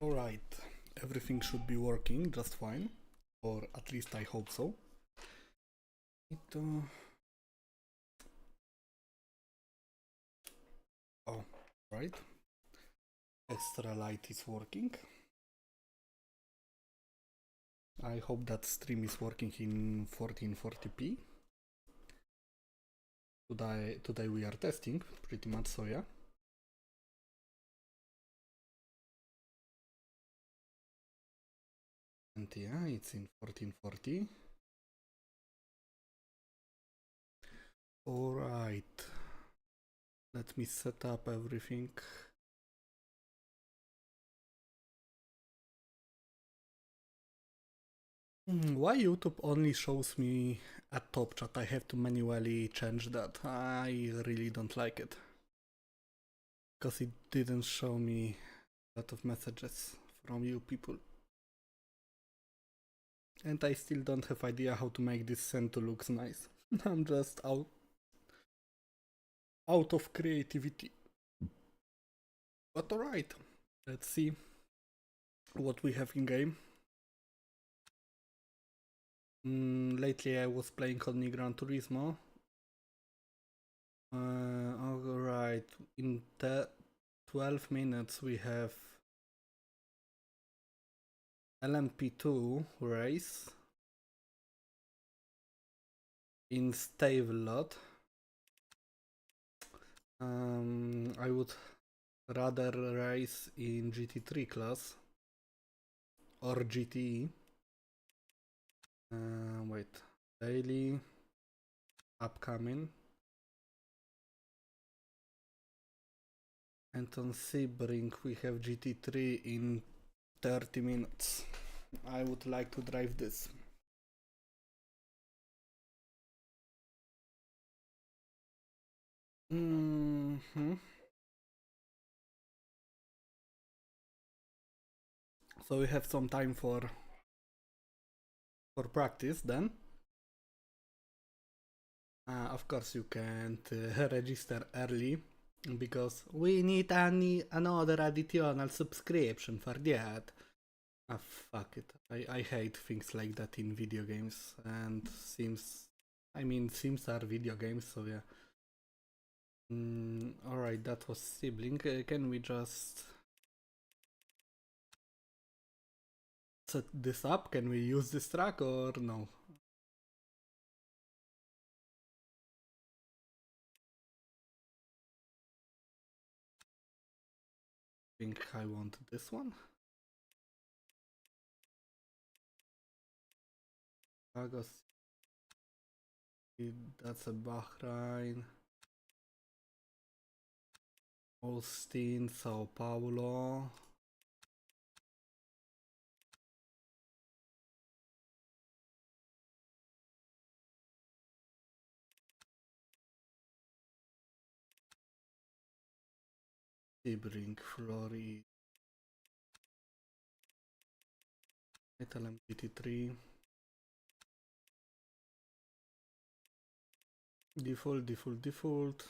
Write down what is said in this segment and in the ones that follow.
Alright, everything should be working just fine, or at least I hope so. Oh, right. Extra light is working. I hope that stream is working in 1440p. Today we are testing, pretty much so, yeah. And yeah, it's in 1440. Alright. Let me set up everything. Why YouTube only shows me at top chat? I have to manually change that. I really don't like it. Because it didn't show me a lot of messages from you people. And I still don't have idea how to make this send to looks nice. I'm just out of creativity. But alright, let's see what we have in game. Lately I was playing only Gran Turismo. Alright, in 12 minutes we have LMP2 race in stable lot. I would rather race in GT3 class or GTE. Wait, daily upcoming. And on SimRig we have GT3 in 30 minutes. I would like to drive this. So we have some time for practice then. Of course you can't register early because we need another additional subscription for that. Ah, fuck it. I hate things like that in video games, and Sims are video games, so yeah. Alright, that was sibling. Can we just set this up? Can we use this track or no? I think I want this one. Lagos. That's a Bahrain. Austin, Sao Paulo. Sebring, Florida. LMGT3. Default.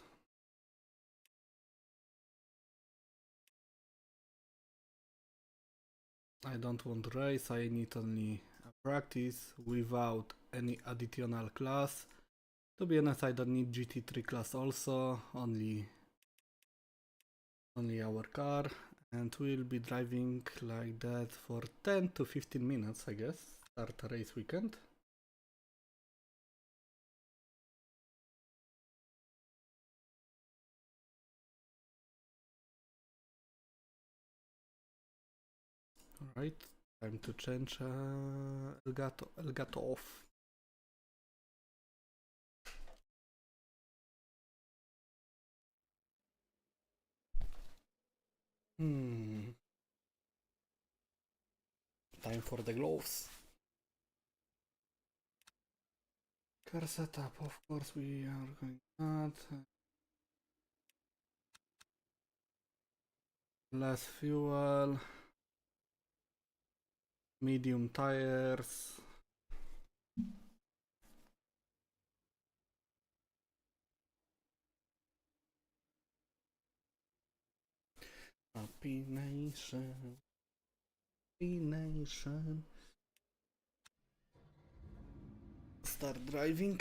I don't want race, I need only a practice without any additional class. To be honest, I don't need GT3 class also, only our car, and we'll be driving like that for 10 to 15 minutes, I guess. Start a race weekend. Alright, time to change Elgato off. Time for the gloves. Car setup, of course we are going that. Less fuel. Medium tires. Happy Nation. Nation. Start driving.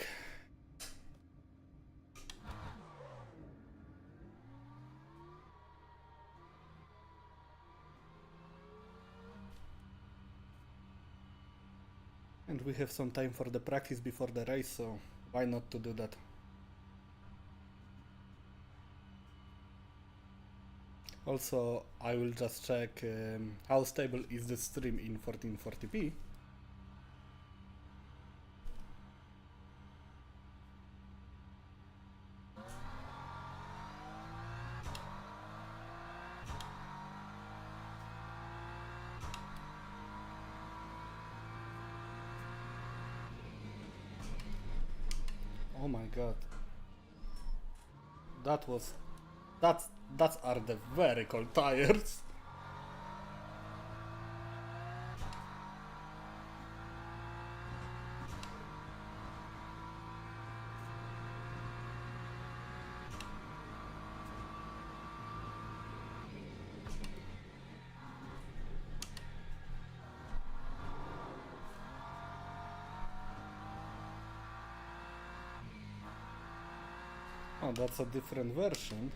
And we have some time for the practice before the race, so why not to do that? Also, I will just check how stable is the stream in 1440p. Oh my god. That are the very cold tires. Oh, that's a different version.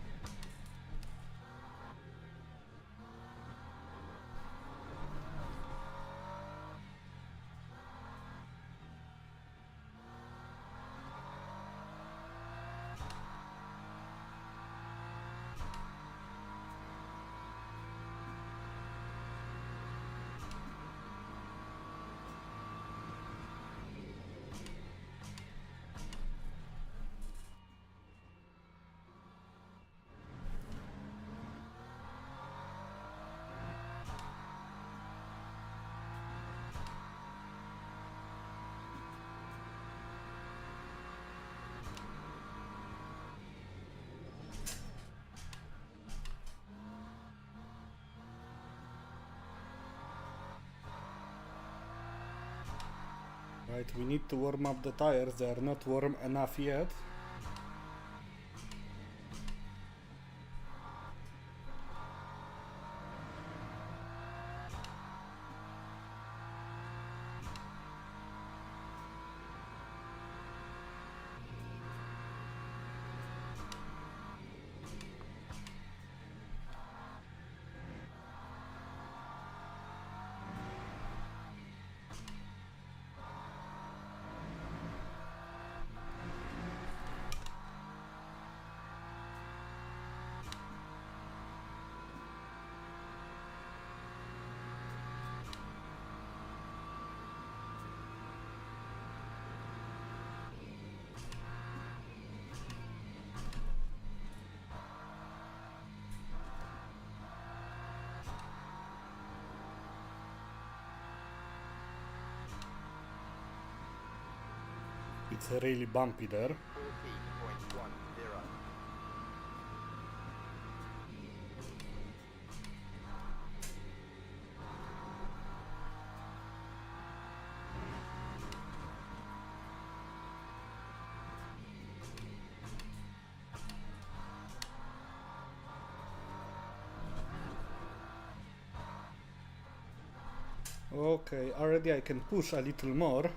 Right, we need to warm up the tires, they are not warm enough yet. It's really bumpy there. 14.10. Okay, already I can push a little more.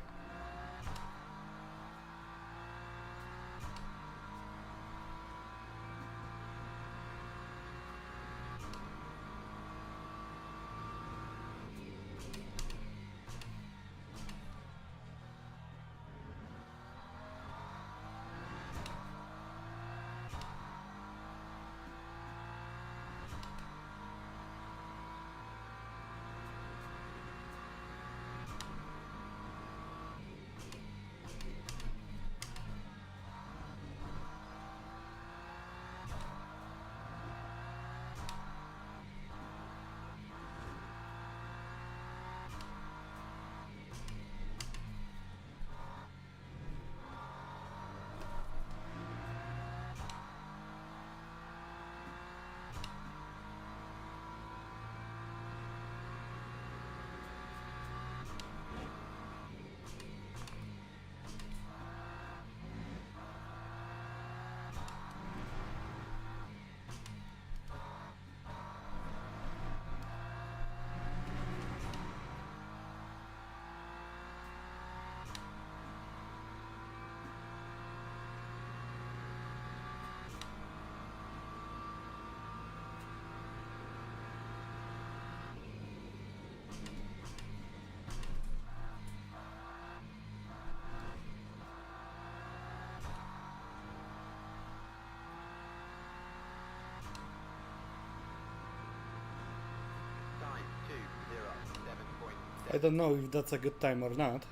I don't know if that's a good time or not.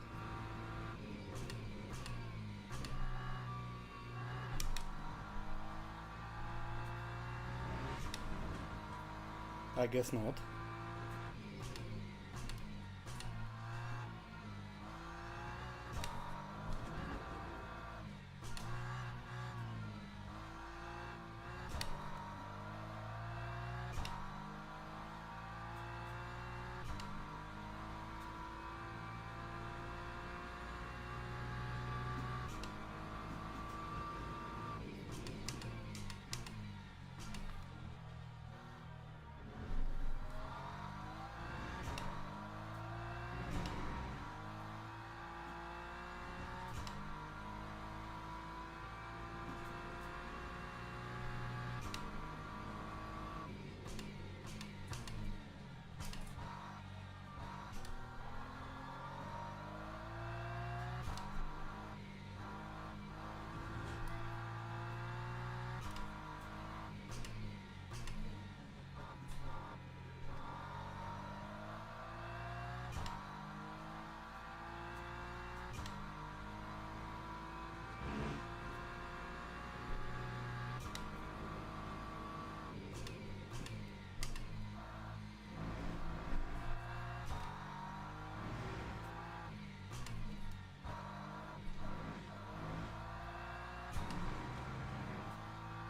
I guess not.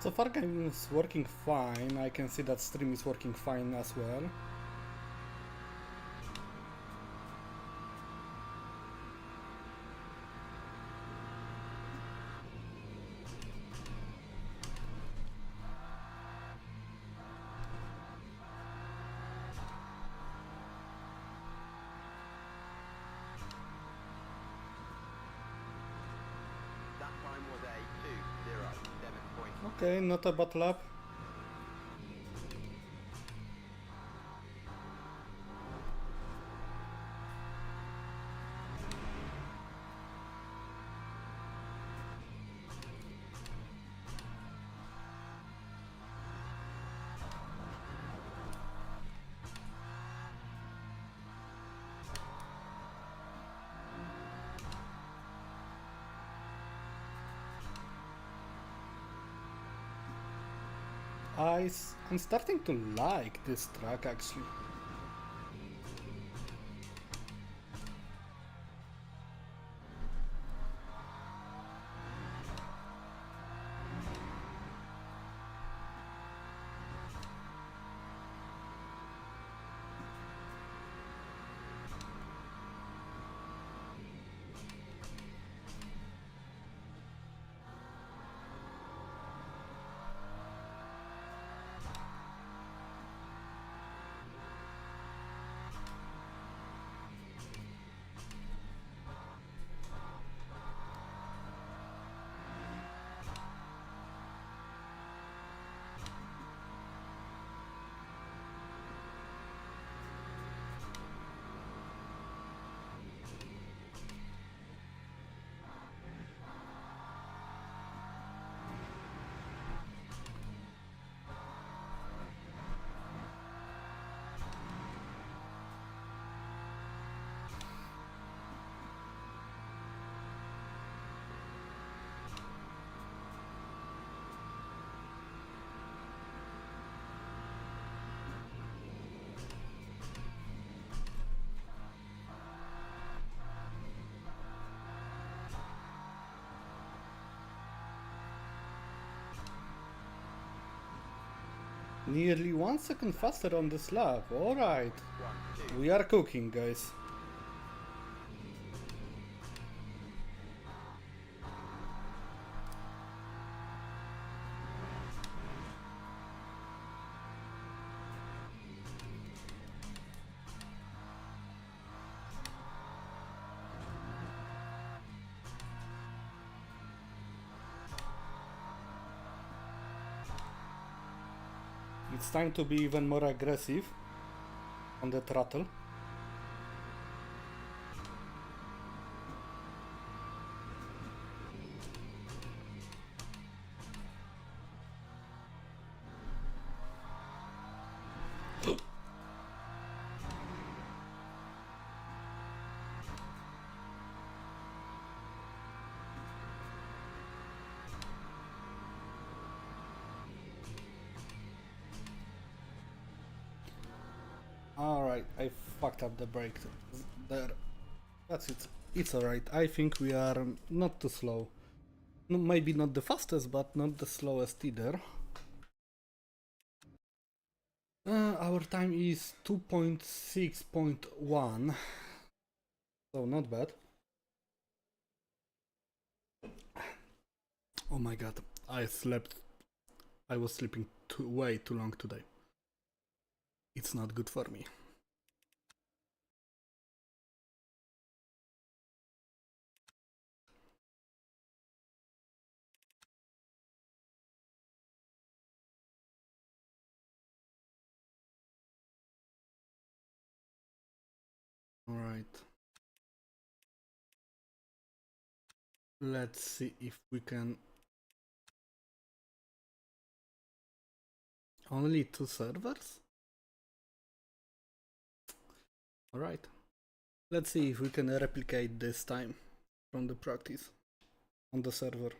So far game is working fine. I can see that stream is working fine as well. Okay, not a bad lap. I'm starting to like this track actually. Nearly 1 second faster on this lap. Alright. We are cooking, guys. It's time to be even more aggressive on the throttle. Alright, I fucked up the brake there. That's it. It's alright. I think we are not too slow. No, maybe not the fastest, but not the slowest either. Our time is 2.6.1, so not bad. Oh my god, I was sleeping way too long today. It's not good for me. Alright. Let's see if we can... Only 2 servers? Alright. Let's see if we can replicate this time from the practice on the server.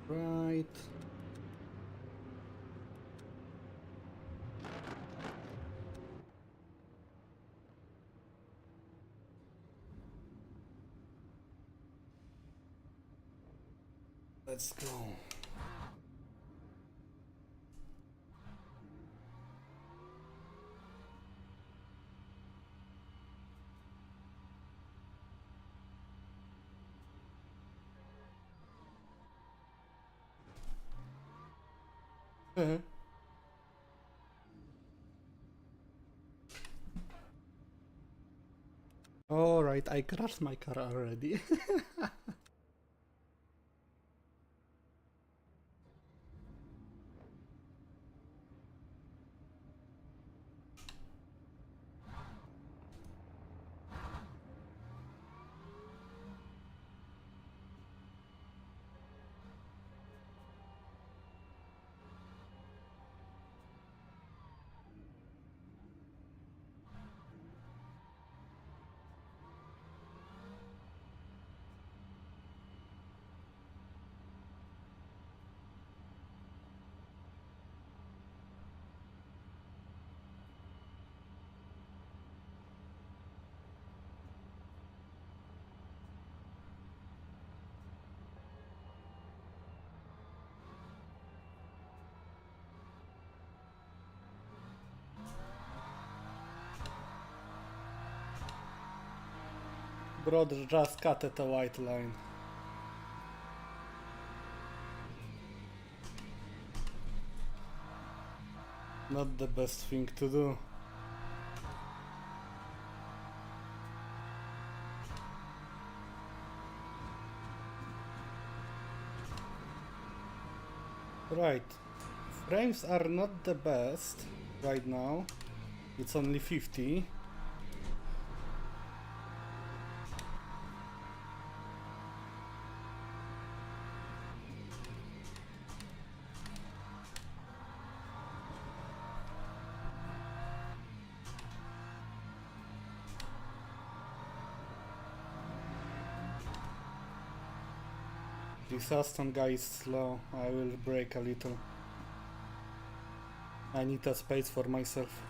Right. Let's go. Alright, I crashed my car already. Brother just cut at a white line. Not the best thing to do. Right. Frames are not the best right now. It's only 50. This Aston guy is slow. I will brake a little. I need a space for myself.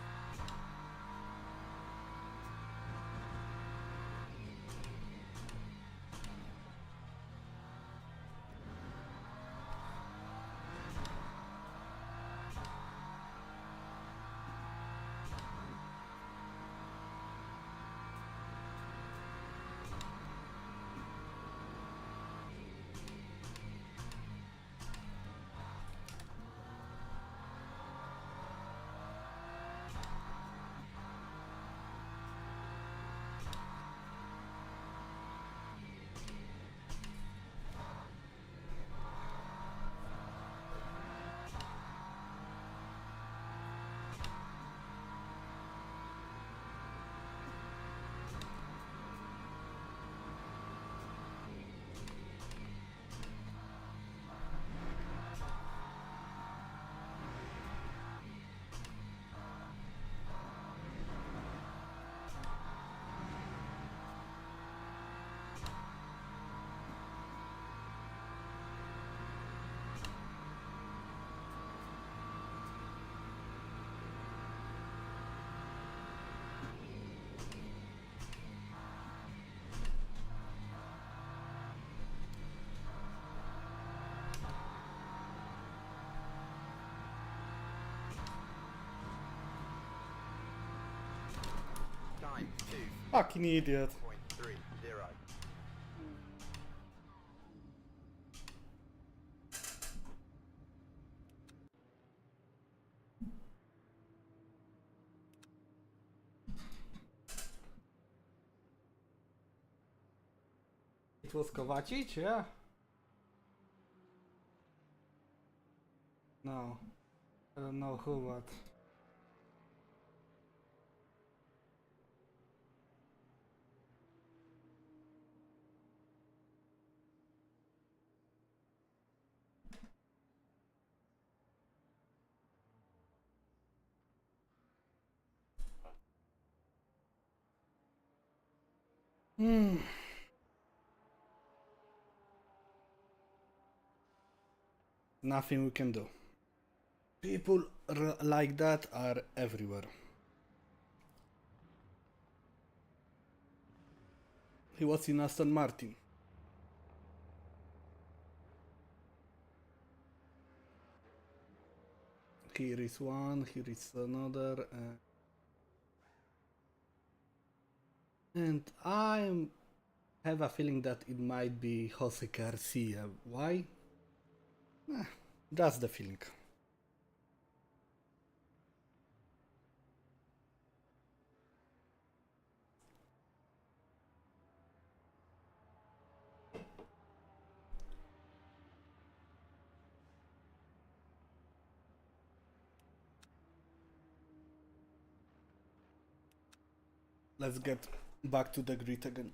Fucking idiot. 0.30. It was Kovacic, yeah? No. I don't know who, but... Nothing we can do. People like that are everywhere. He was in Aston Martin. Here is one, here is another, and I have a feeling that it might be Jose Garcia. Why? Just the feeling. Let's get back to the grid again.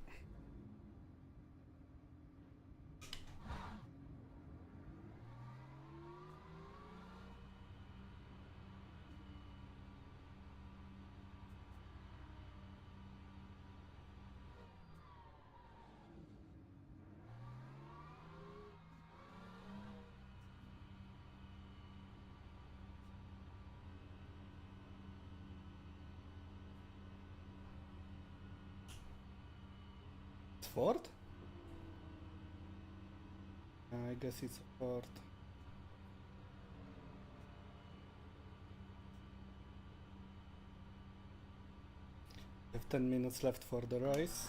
Ford? I guess it's a Ford. We have 10 minutes left for the race.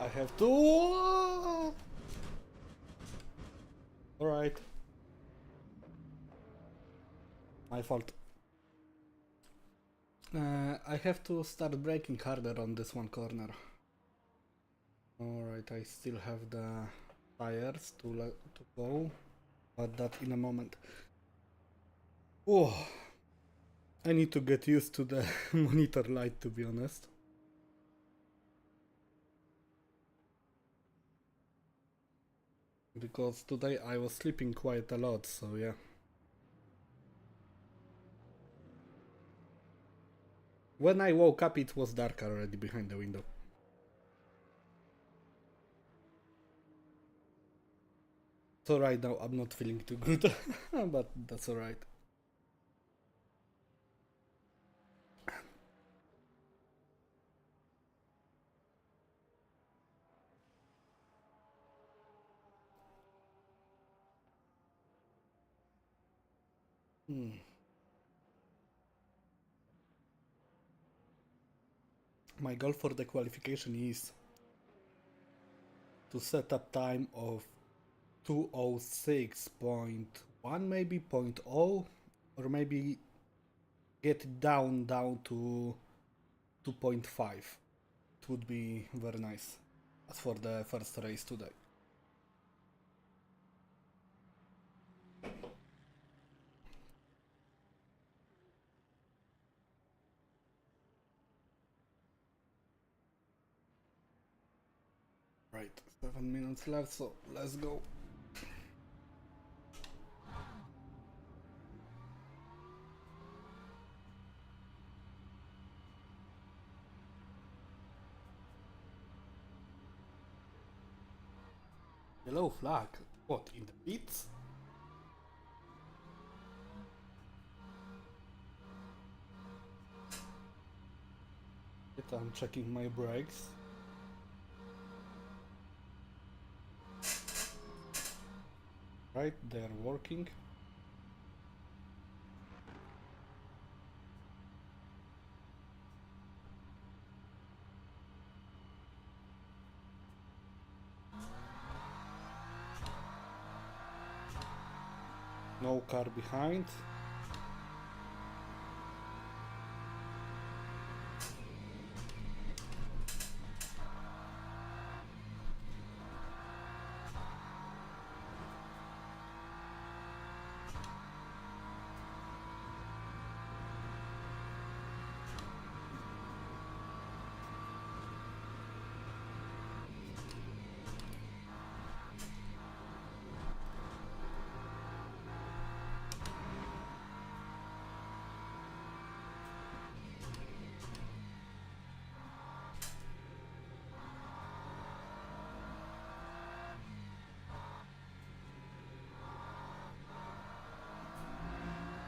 I have to. Alright. My fault. I have to start braking harder on this one corner. Alright, I still have the tires to go, but that in a moment. Oh, I need to get used to the monitor light, to be honest. Because today I was sleeping quite a lot, so yeah. When I woke up it was dark already behind the window. So right now I'm not feeling too good, but that's alright. My goal for the qualification is to set up time of 206.1, maybe 0.0, or maybe get it down to 2.5. It would be very nice as for the first race today. Right, 7 minutes left, so let's go. Yellow flag? What, in the pits? I'm checking my brakes. Right, they're working. No car behind.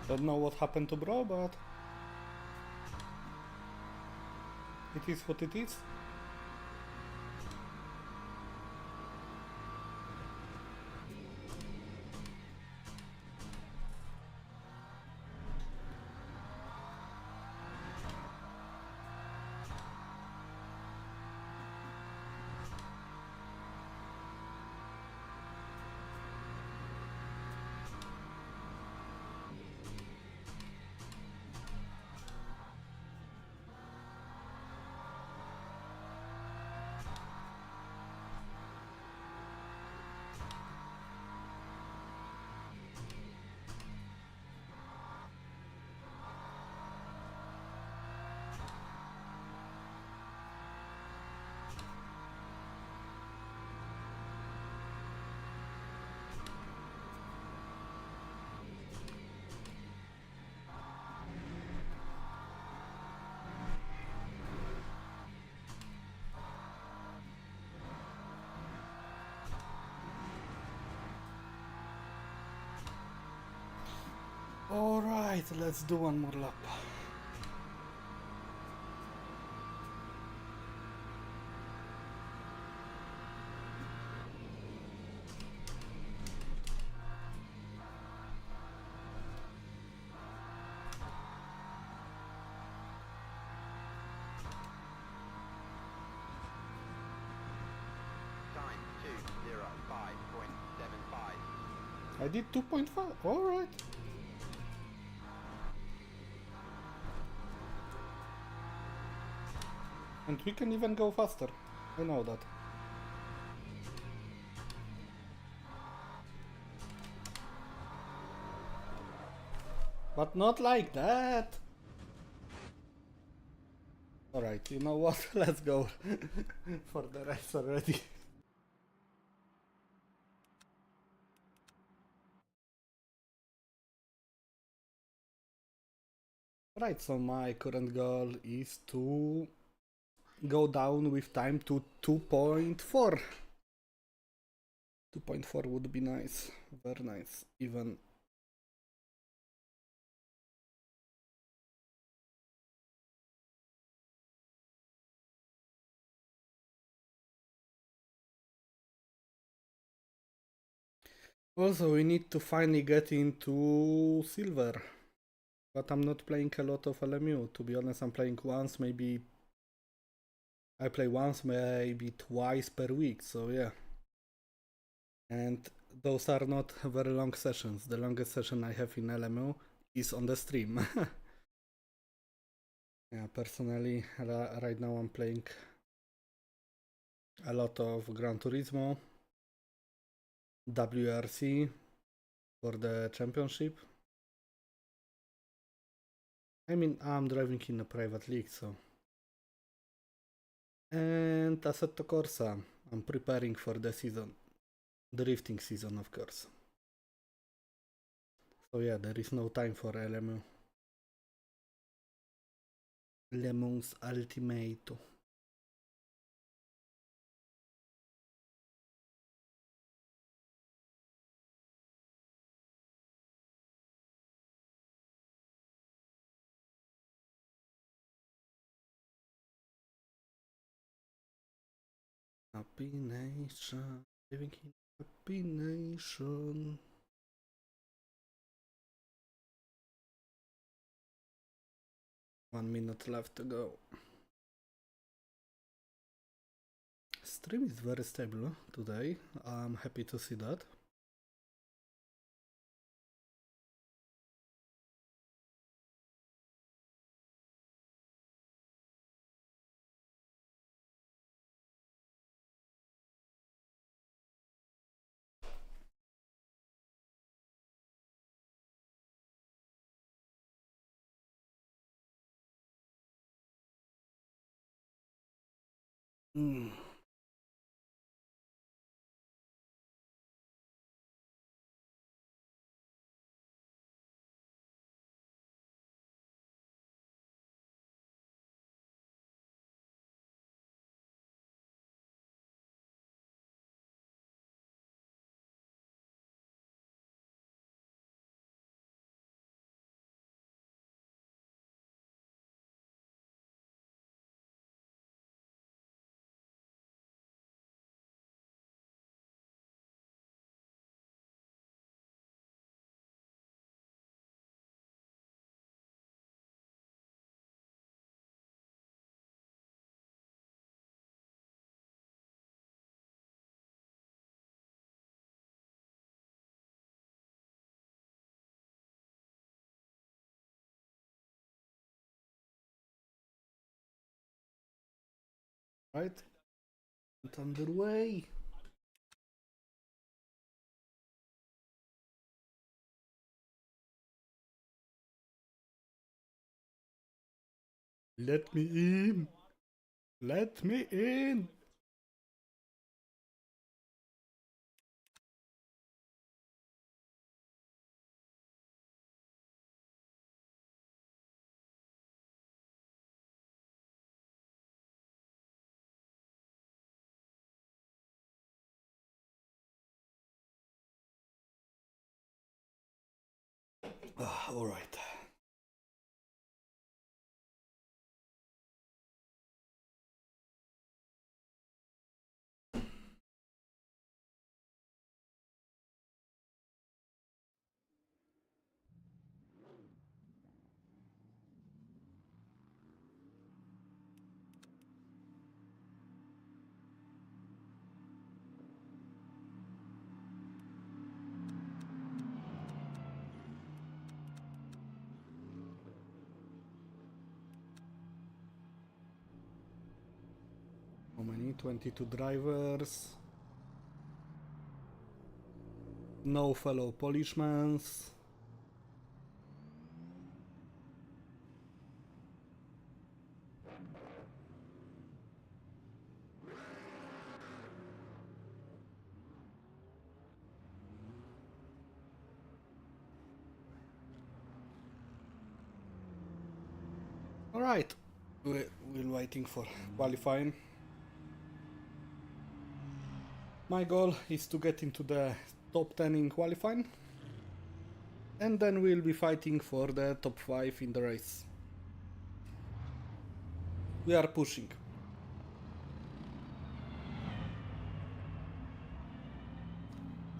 Don't know what happened to bro, but it is what it is. Alright, let's do one more lap. Time 2:05.75. I did 2.5, alright. And we can even go faster, I know that. But not like that! Alright, you know what? Let's go for the race already. Right, so my current goal is to go down with time to 2.4. 2.4 would be nice, very nice, even. Also, we need to finally get into silver. But I'm not playing a lot of LMU. To be honest, I'm playing once, maybe... I play once, maybe twice per week, so yeah. And those are not very long sessions. The longest session I have in LMU is on the stream. Yeah, personally, right now I'm playing a lot of Gran Turismo, WRC for the championship. I mean, I'm driving in a private league, so. And AssettoCorsa, I'm preparing for the season, drifting season, of course. So yeah, there is no time for LMU. Le Mans Ultimate. Happy Nation, living in Happy Nation. One minute left to go. Stream is very stable today. I'm happy to see that. Right? It's underway. Let me in. Let me in. All right. How many? 22 drivers. No fellow polishmans. All right. We're waiting for qualifying. My goal is to get into the top 10 in qualifying. And then we'll be fighting for the top 5 in the race. We are pushing.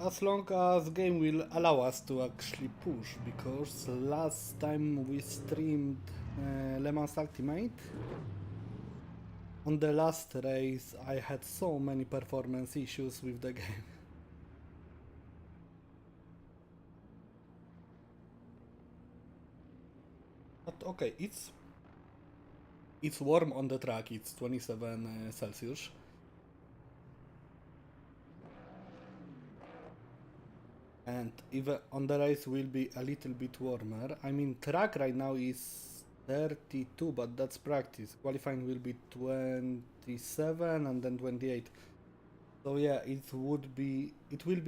as long as game will allow us to actually push, because last time we streamed Le Mans Ultimate, on the last race I had so many performance issues with the game. But okay, it's warm on the track, it's 27 Celsius. And even on the race will be a little bit warmer. I mean, track right now is 32, but that's practice. Qualifying will be 27 and then 28. So yeah, it will be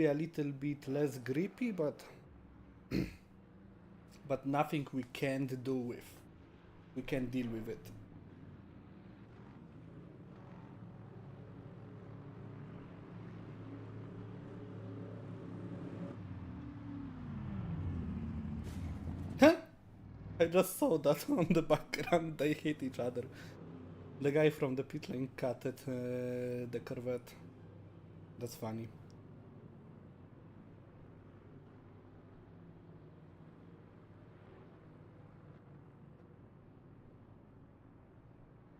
a little bit less grippy, but but nothing we can't do with. We can deal with it. I just saw that on the background, they hit each other. The guy from the pit lane cut at the Corvette. That's funny.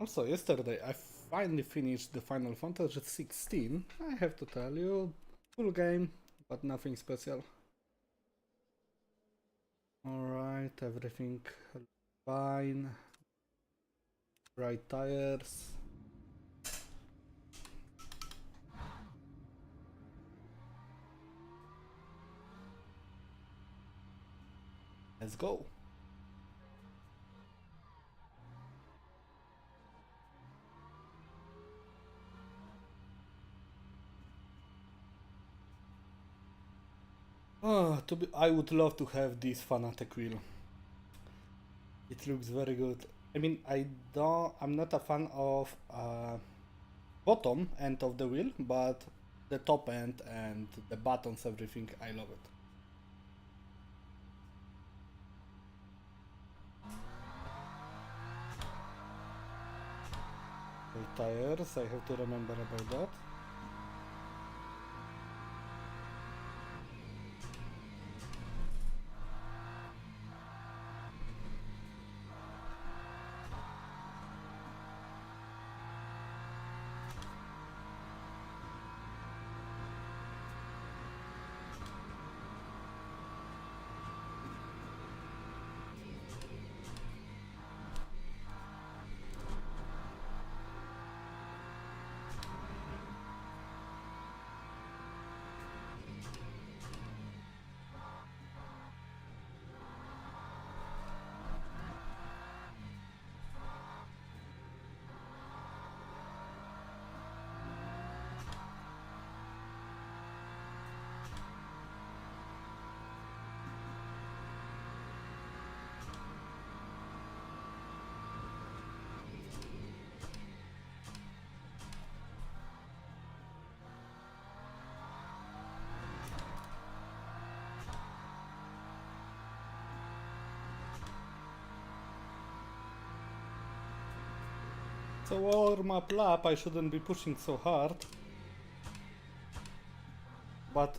Also, yesterday I finally finished the Final Fantasy 16. I have to tell you, full game, but nothing special. Alright, everything fine. Right tires. Let's go. Oh, I would love to have this Fanatec wheel. It looks very good. I mean, I'm not a fan of bottom end of the wheel, but the top end and the buttons, everything, I love it. The tires, I have to remember about that. So warm up lap, I shouldn't be pushing so hard. But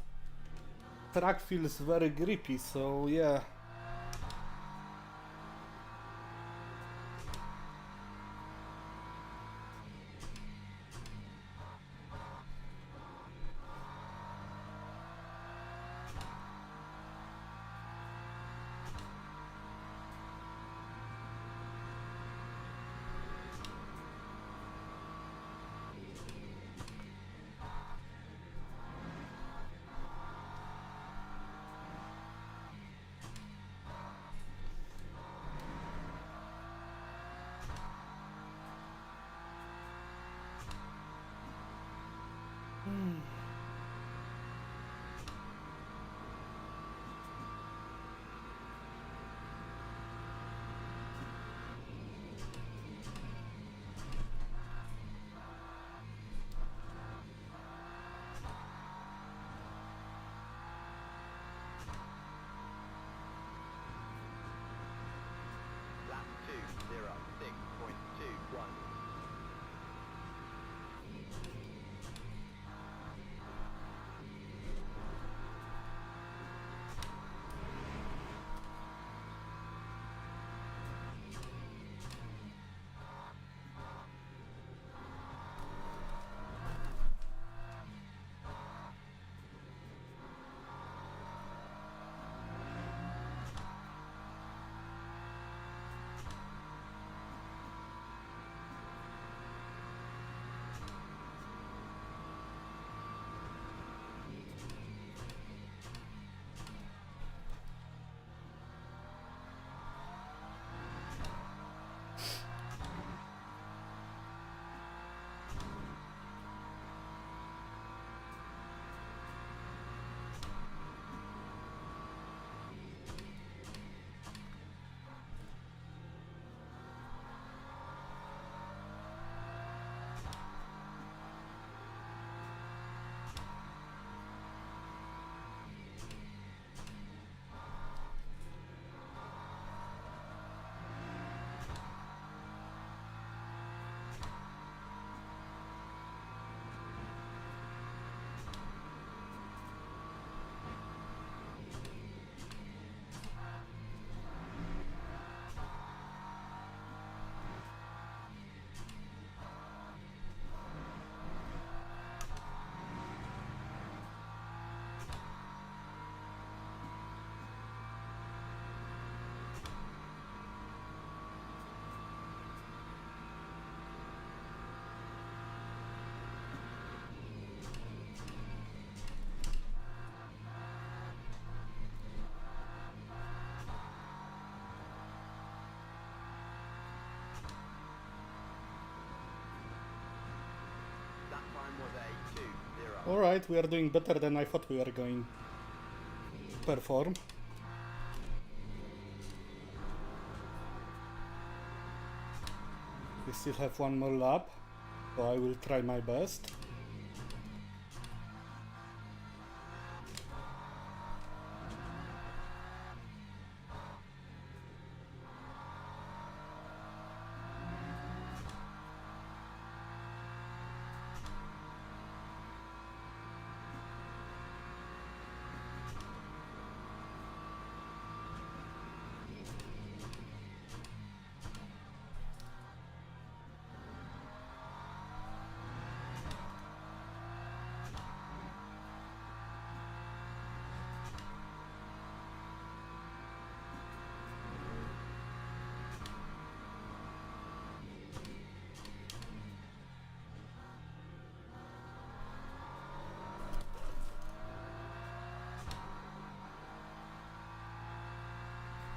track feels very grippy, so yeah. Alright, we are doing better than I thought we were going to perform. We still have one more lap, so I will try my best.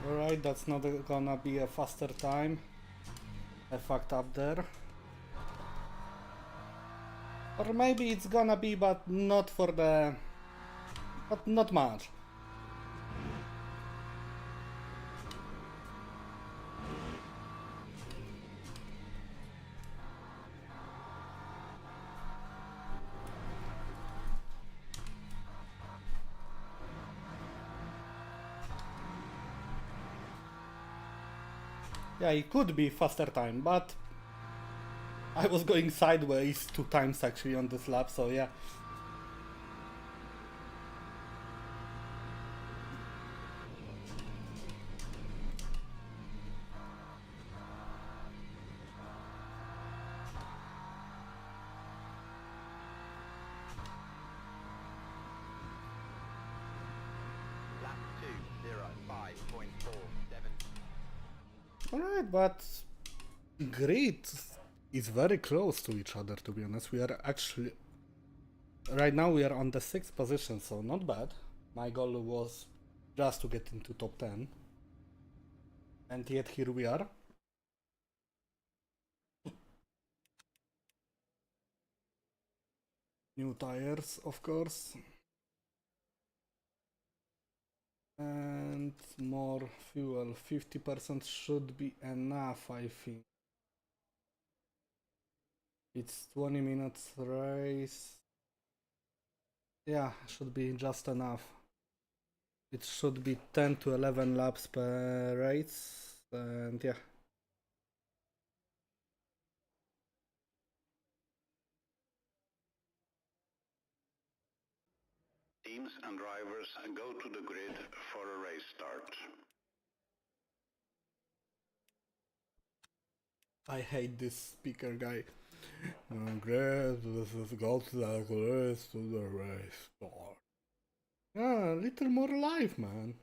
Alright, that's not gonna be a faster time. I fucked up there. Or maybe it's gonna be, but not for the... but not much. Yeah, it could be faster time, but I was going sideways 2 times actually on this lap, so yeah. Lap 2:05.47. Alright, but grid is very close to each other, to be honest. We are actually... right now we are on the 6th position, so not bad. My goal was just to get into top 10. And yet here we are. New tires, of course. And more fuel. 50% should be enough, I think. It's 20 minutes race. Yeah, should be just enough. It should be 10 to 11 laps per race, and yeah. Teams and drivers go to the grid for a race start. I hate this speaker guy. Great, this is go to the grid to the race start. Yeah, a little more life, man.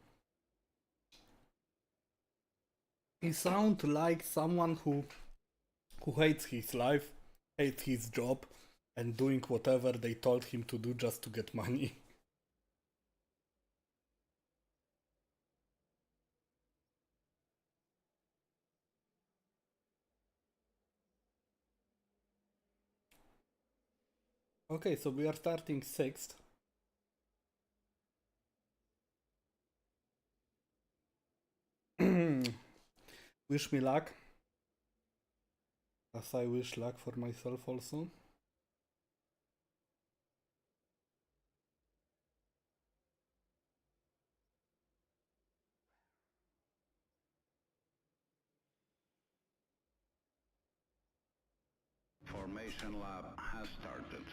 He sounds like someone who hates his life, hates his job, and doing whatever they told him to do just to get money. Okay, so we are starting 6th. Wish me luck. As I wish luck for myself also. Formation lap has started.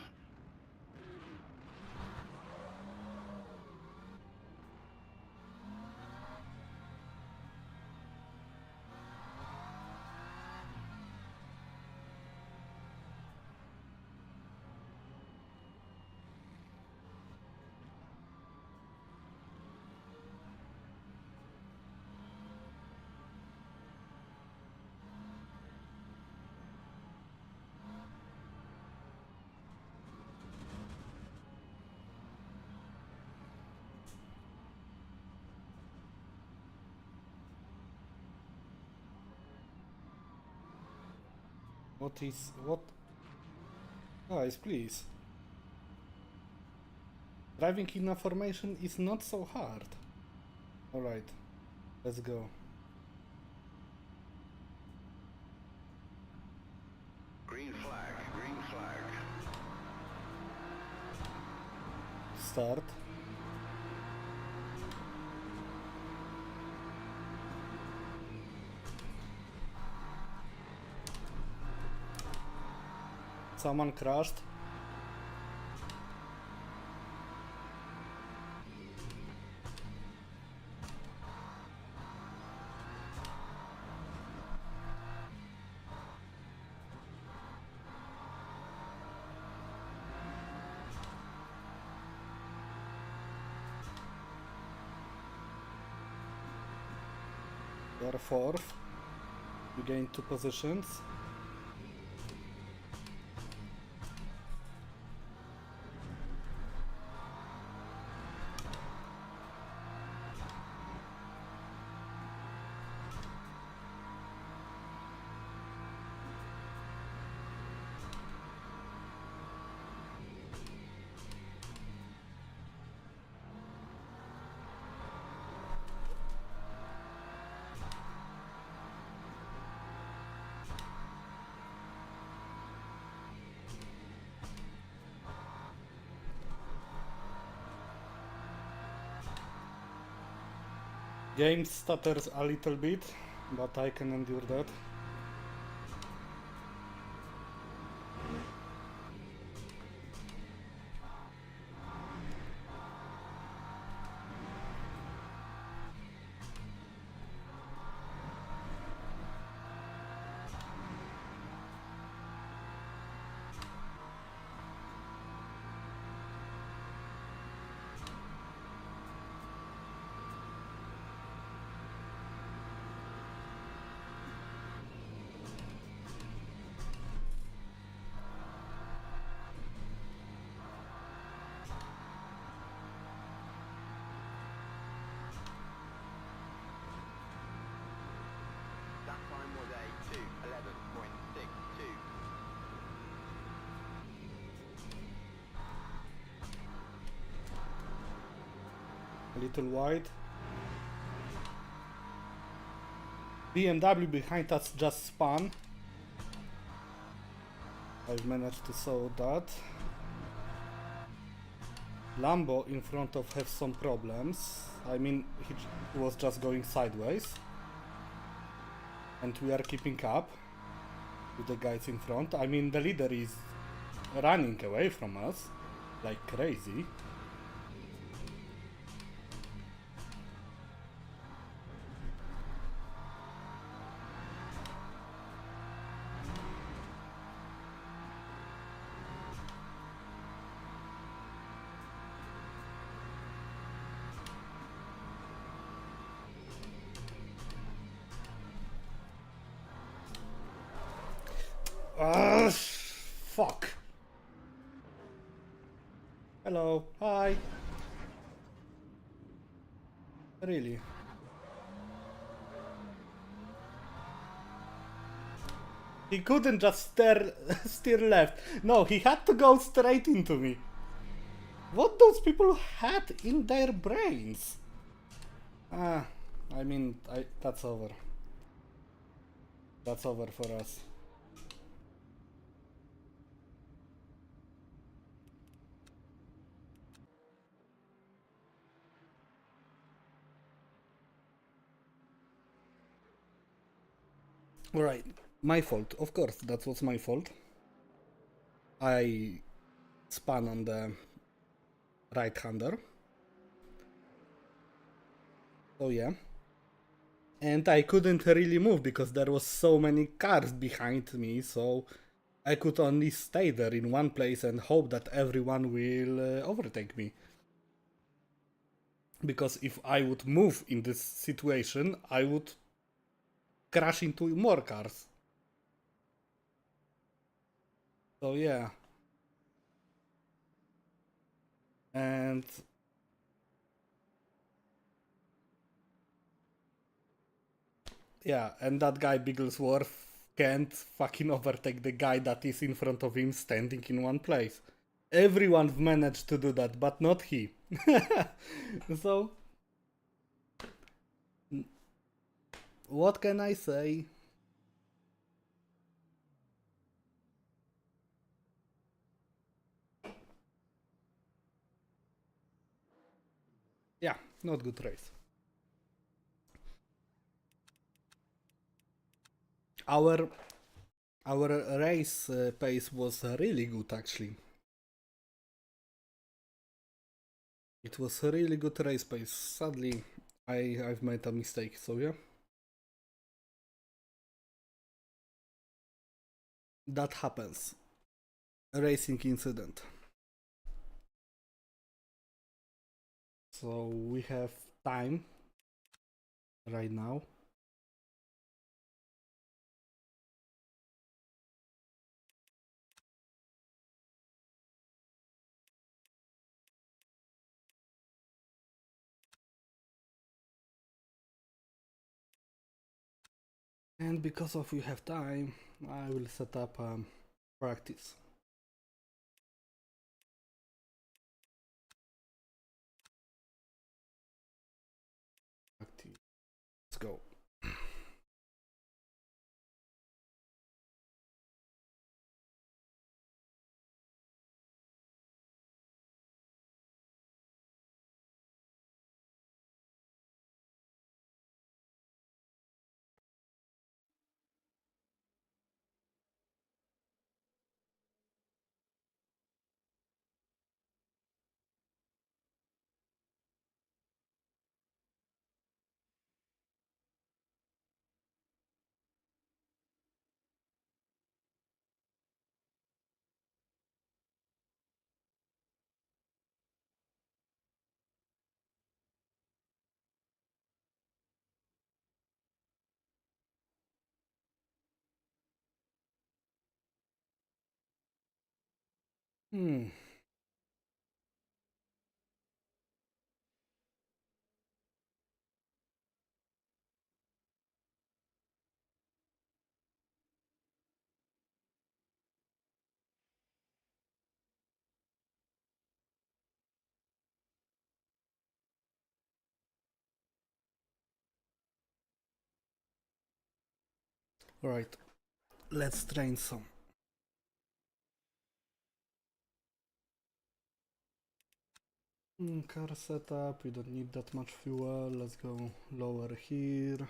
What? Guys, please. Driving in a formation is not so hard. Alright, let's go. Green flag, green flag. Start. Someone crashed. You are fourth. You gain 2 positions. Game stutters a little bit, but I can endure that. A little wide. BMW behind us just spun. I've managed to solve that. Lambo in front of has some problems. I mean, he was just going sideways. And we are keeping up with the guys in front. I mean, the leader is running away from us like crazy. Fuck. Hello. Hi. Really? He couldn't just steer left. No, he had to go straight into me. What those people had in their brains? I mean, that's over. That's over for us. Alright, my fault. Of course, that was my fault. I spun on the right-hander. So yeah. And I couldn't really move because there was so many cars behind me, so I could only stay there in one place and hope that everyone will overtake me. Because if I would move in this situation, I would crash into more cars. So yeah. And yeah, and that guy Bigglesworth can't fucking overtake the guy that is in front of him standing in one place. Everyone managed to do that, but not he. So, what can I say? Yeah, not good race. Our race pace was really good actually. It was a really good race pace. Sadly, I've made a mistake, so yeah. That happens. A racing incident. So we have time right now. And because of we have time, I will set up practice. Let's go. Hmm. Alright, let's train some. Car setup, we don't need that much fuel. Let's go lower here.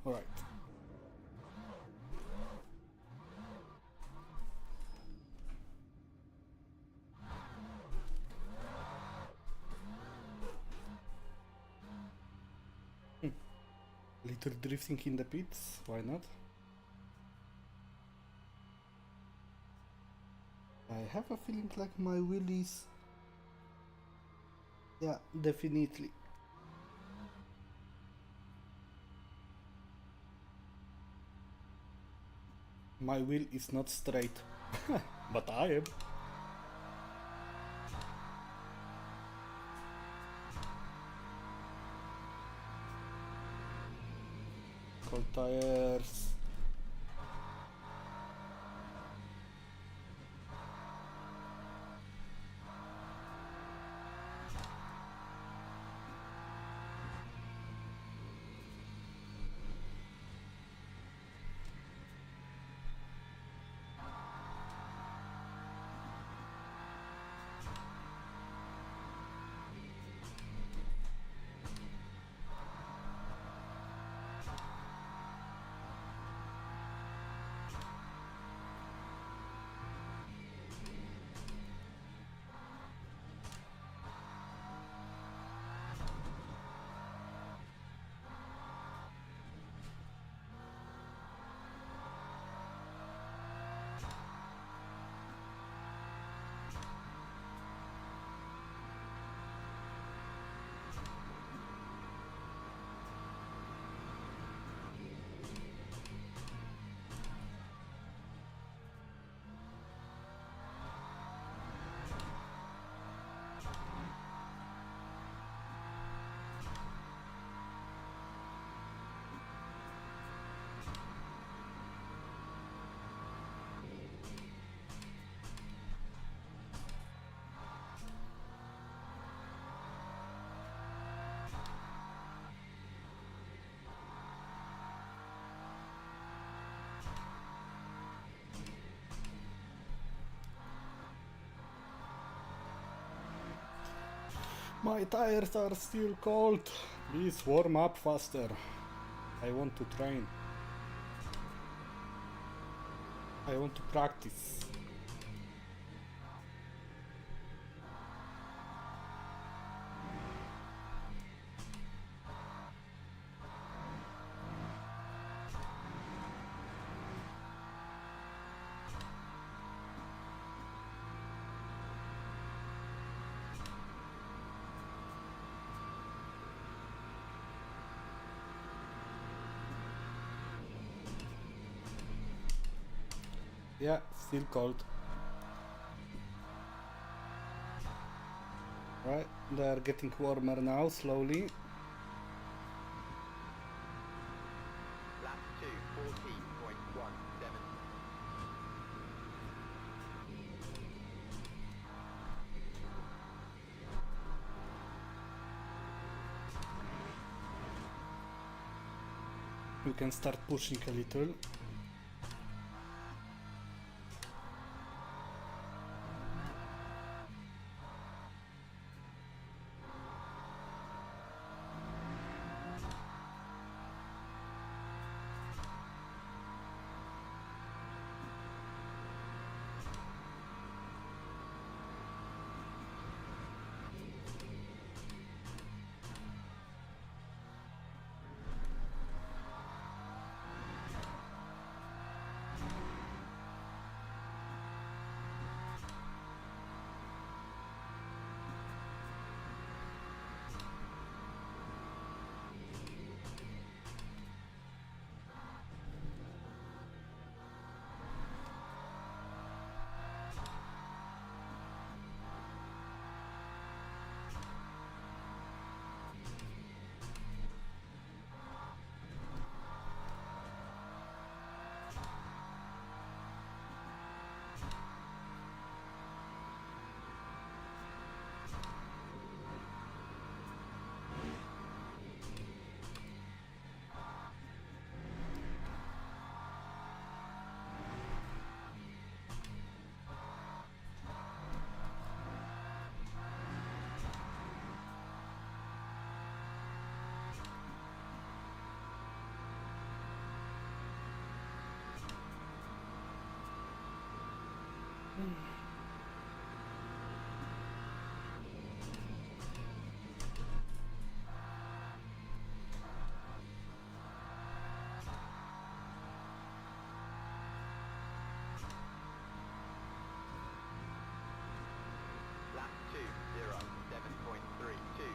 Alright. Little drifting in the pits, why not? I have a feeling like my wheel is... Yeah, definitely. My wheel is not straight. But I am. Cold tires. My tires are still cold. Please warm up faster. I want to train. I want to practice. Yeah, still cold. Right, they are getting warmer now, slowly. Lap 2, 14.17. We can start pushing a little. Lap 2, 07.32.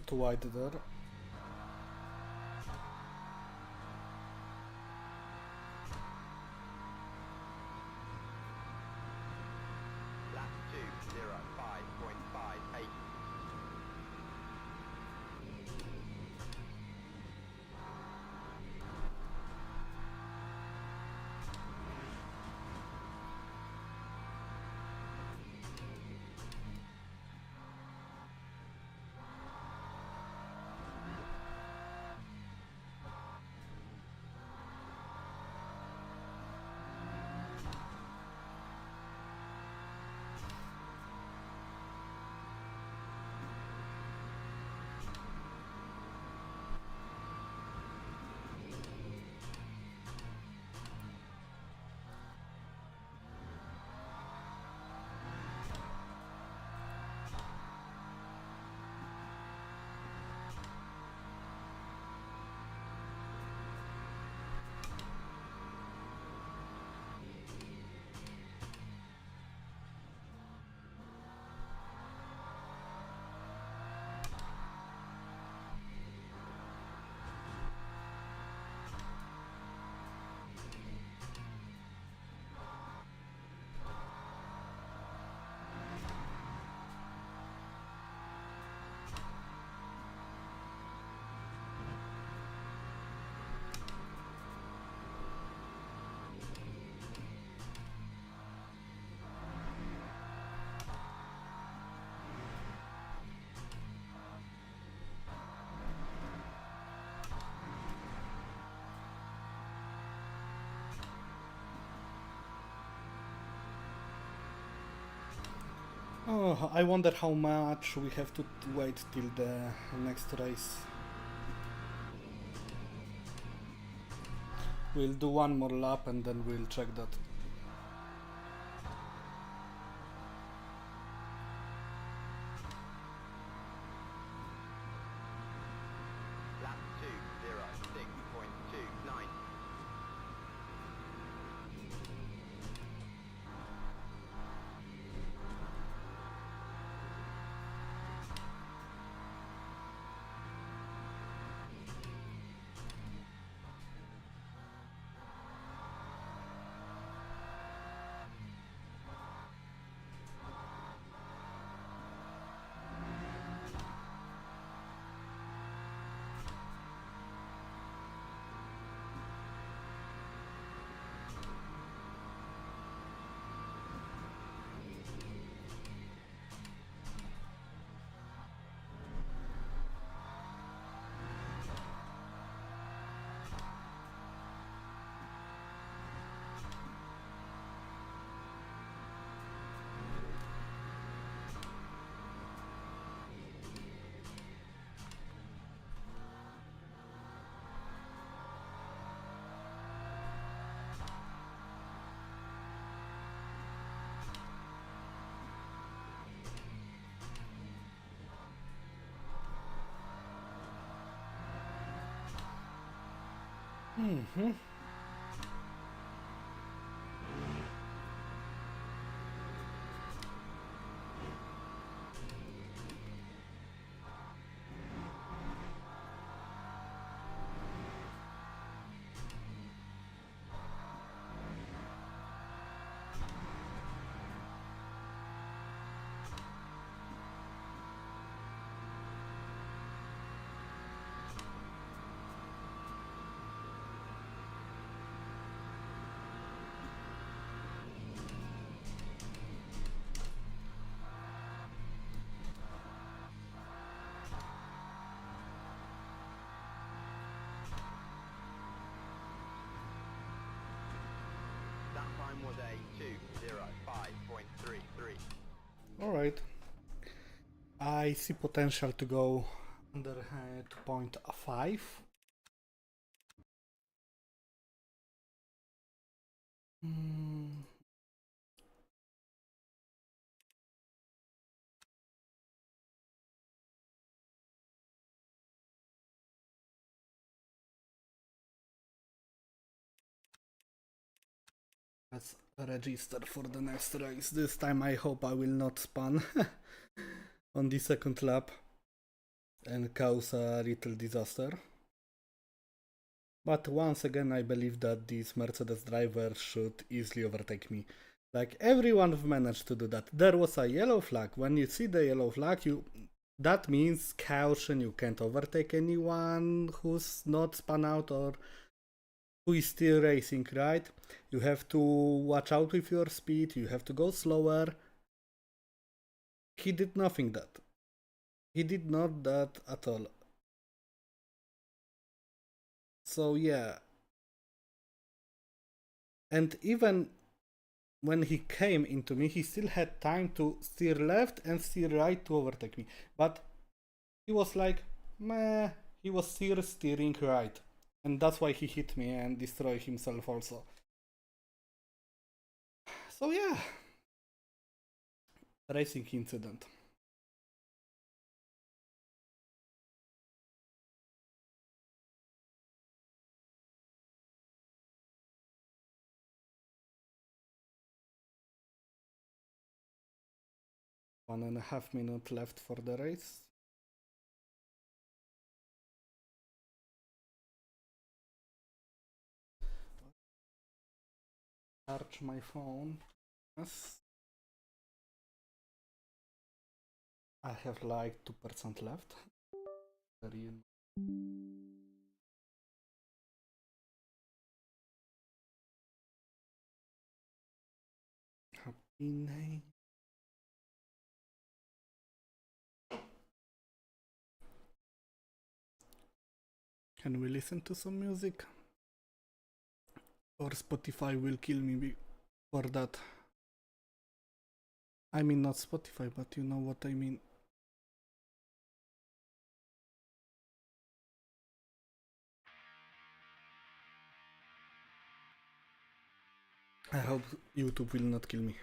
Too wide there. Lap 2, 0, 5.58. Oh, I wonder how much we have to wait till the next race. We'll do one more lap and then we'll check that. Lap 2, 0, 6.29. Mm-hmm. That time was a 2:05.33. Alright. I see potential to go under 2.5. Mm. Let's register for the next race. This time I hope I will not spun on the second lap. and cause a little disaster. But once again, I believe that these Mercedes drivers should easily overtake me. Like, everyone have managed to do that. There was a yellow flag. When you see the yellow flag, that means caution. You can't overtake anyone who's not spun out or who is still racing, right? You have to watch out with your speed. You have to go slower. He did nothing that. He did not that at all. So yeah. And even when he came into me, he still had time to steer left and steer right to overtake me. But he was like, meh, he was still steering right. And that's why he hit me and destroyed himself also. So yeah. Racing incident. One and a half minute left for the race. Charge my phone. Yes. I have like 2% left. Happy name. Can we listen to some music? Or Spotify will kill me for that. I mean, not Spotify, but you know what I mean. I hope YouTube will not kill me.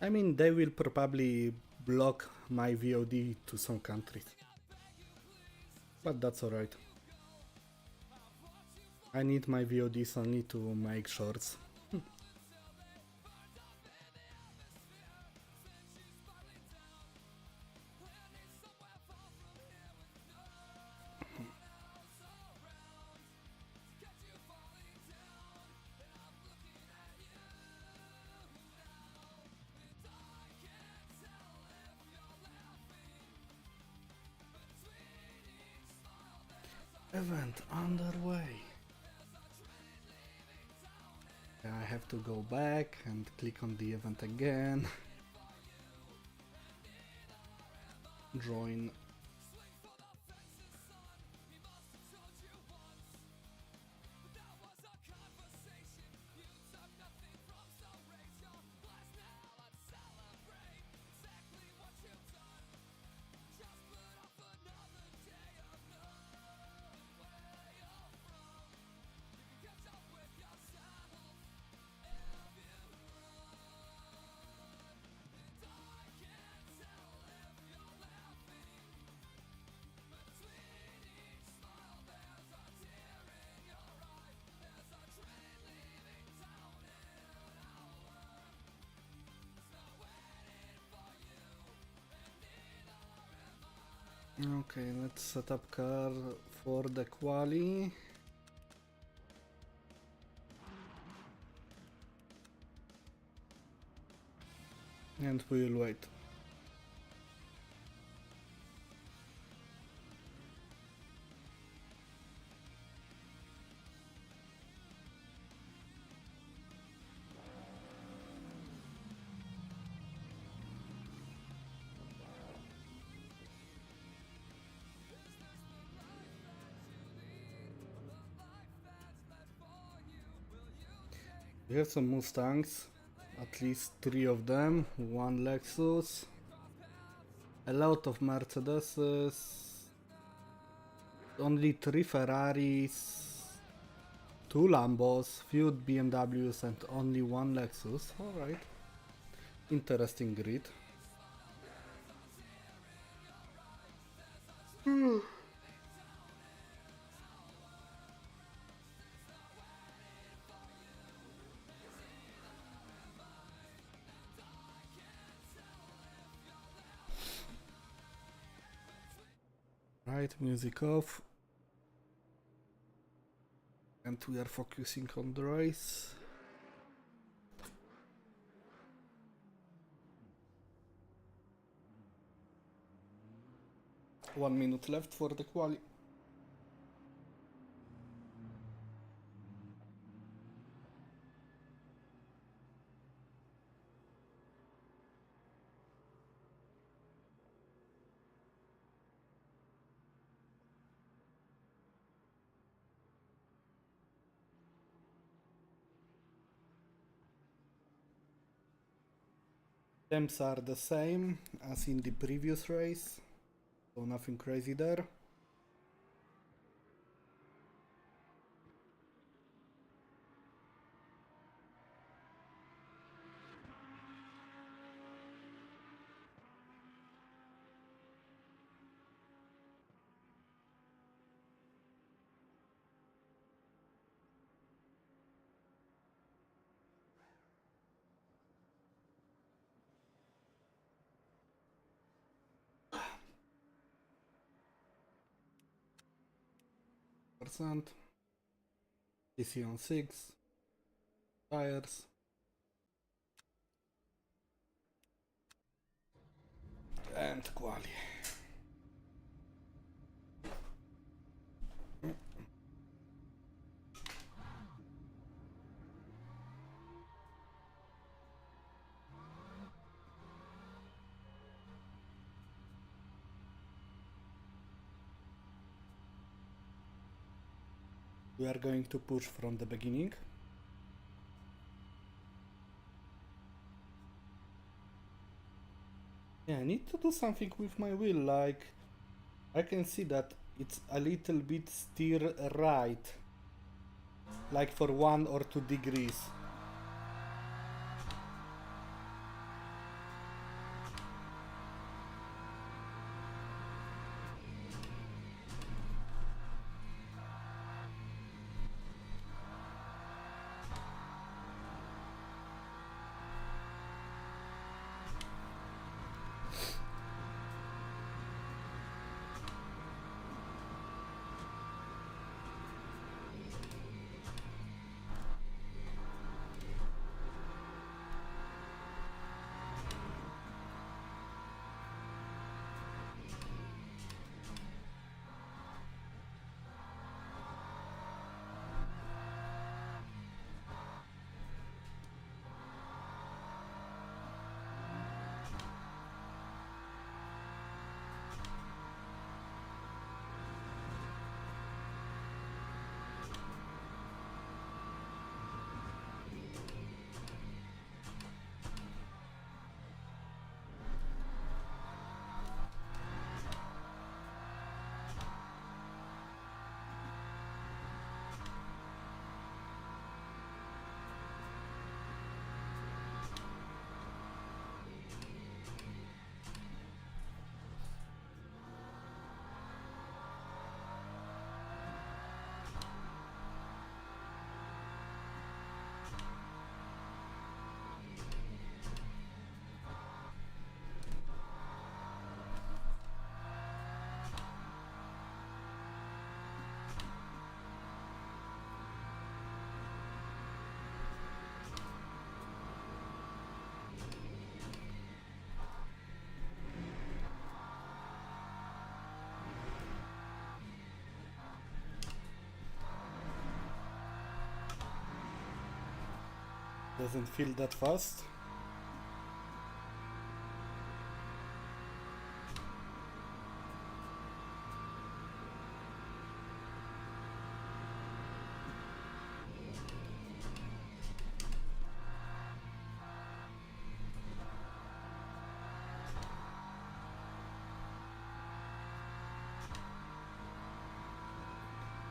I mean, they will probably block my VOD to some countries. But that's alright. I need my VODs only to make shorts. Event underway. I have to go back and click on the event again. Join. Okay, let's set up car for the quali. And we will wait. We have some Mustangs, at least 3 of them, 1 Lexus, a lot of Mercedeses, only 3 Ferraris, 2 Lambos, few BMWs and only 1 Lexus. Alright, interesting grid. Right, music off. And we are focusing on the race. One minute left for the quali. Temps are the same as in the previous race, so nothing crazy there. PC on 6 tires and quali. We are going to push from the beginning. Yeah, I need to do something with my wheel, like I can see that it's a little bit steer right, like for 1 or 2 degrees. Doesn't feel that fast.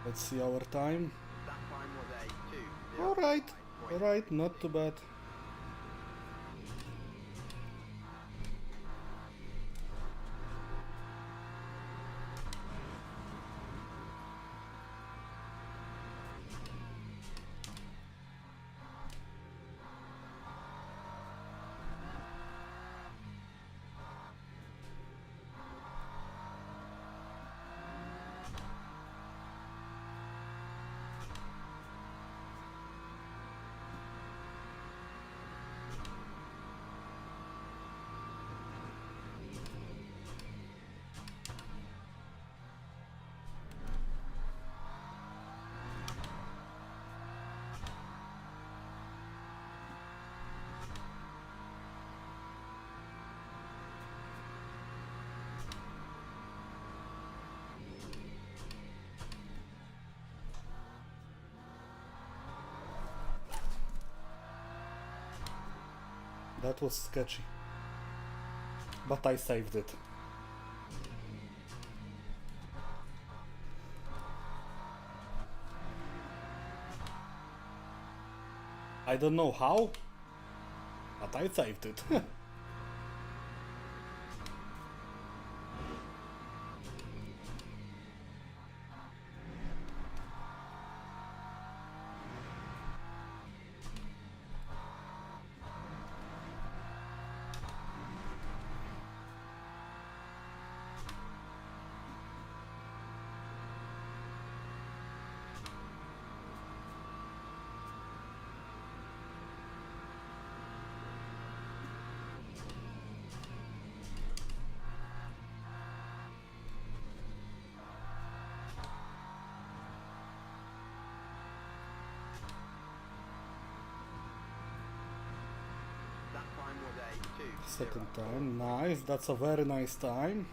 Let's see our time. That time was a 2:05.8. Alright, not too bad. That was sketchy. But I saved it. I don't know how, but I saved it. That time was a 2. Second time, nice, that's a very nice time.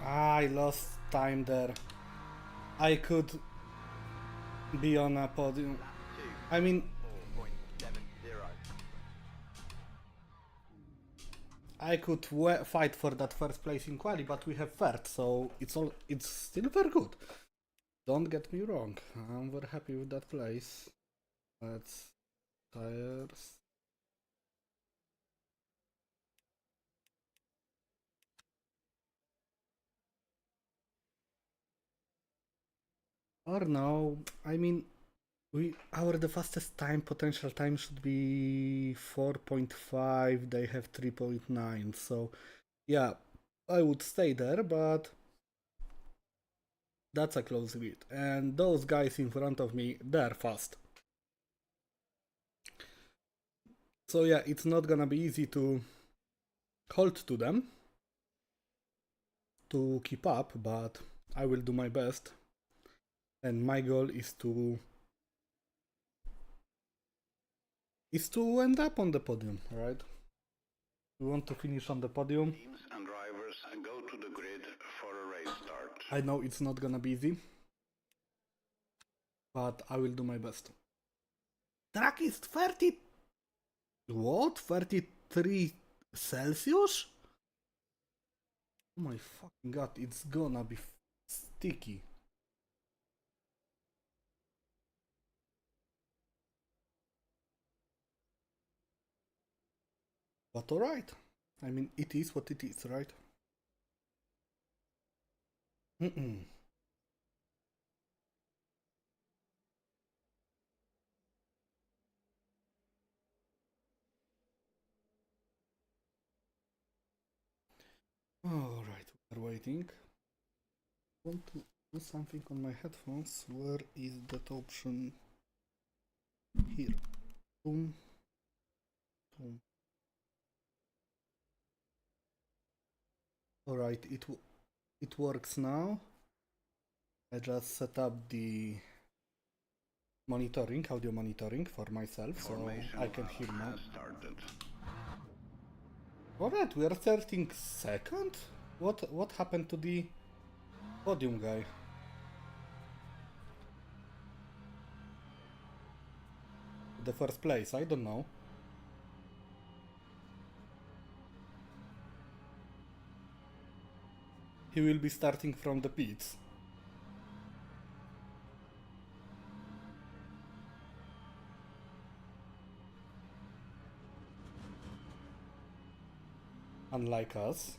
I lost time there. I could be on a podium. Lap 2. I mean, 4.70. I could fight for that first place in quali, but we have third, so it's still very good. Don't get me wrong, I'm very happy with that place. Let's tires. Or no, I mean, the fastest time, potential time should be 4.5, they have 3.9, so yeah, I would stay there, but that's a close lead. And those guys in front of me, they're fast. So yeah, it's not gonna be easy to hold to them, to keep up, but I will do my best. And my goal is to end up on the podium, right? We want to finish on the podium. Teams and drivers go to the grid for a race start. I know it's not gonna be easy, but I will do my best. Track is 30... What? 33 Celsius? Oh my fucking god, it's gonna be sticky. But alright. I mean, it is what it is, right? Alright, we are waiting. Want to do something on my headphones. Where is that option? Here. Boom. Boom. Alright, it works now. I just set up the monitoring, audio monitoring for myself, so I can hear now. Alright, we are 13nd? What happened to the podium guy? The first place, I don't know. He will be starting from the pits. Unlike us.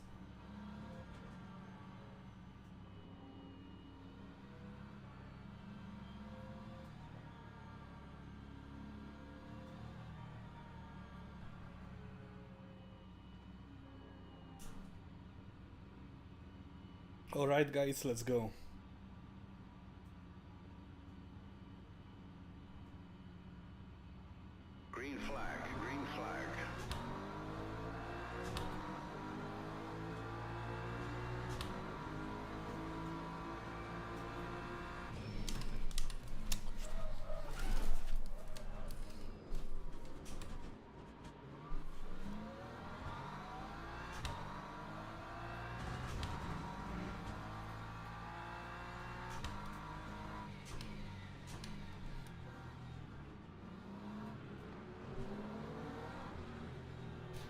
Alright guys, let's go. Green flag, green flag.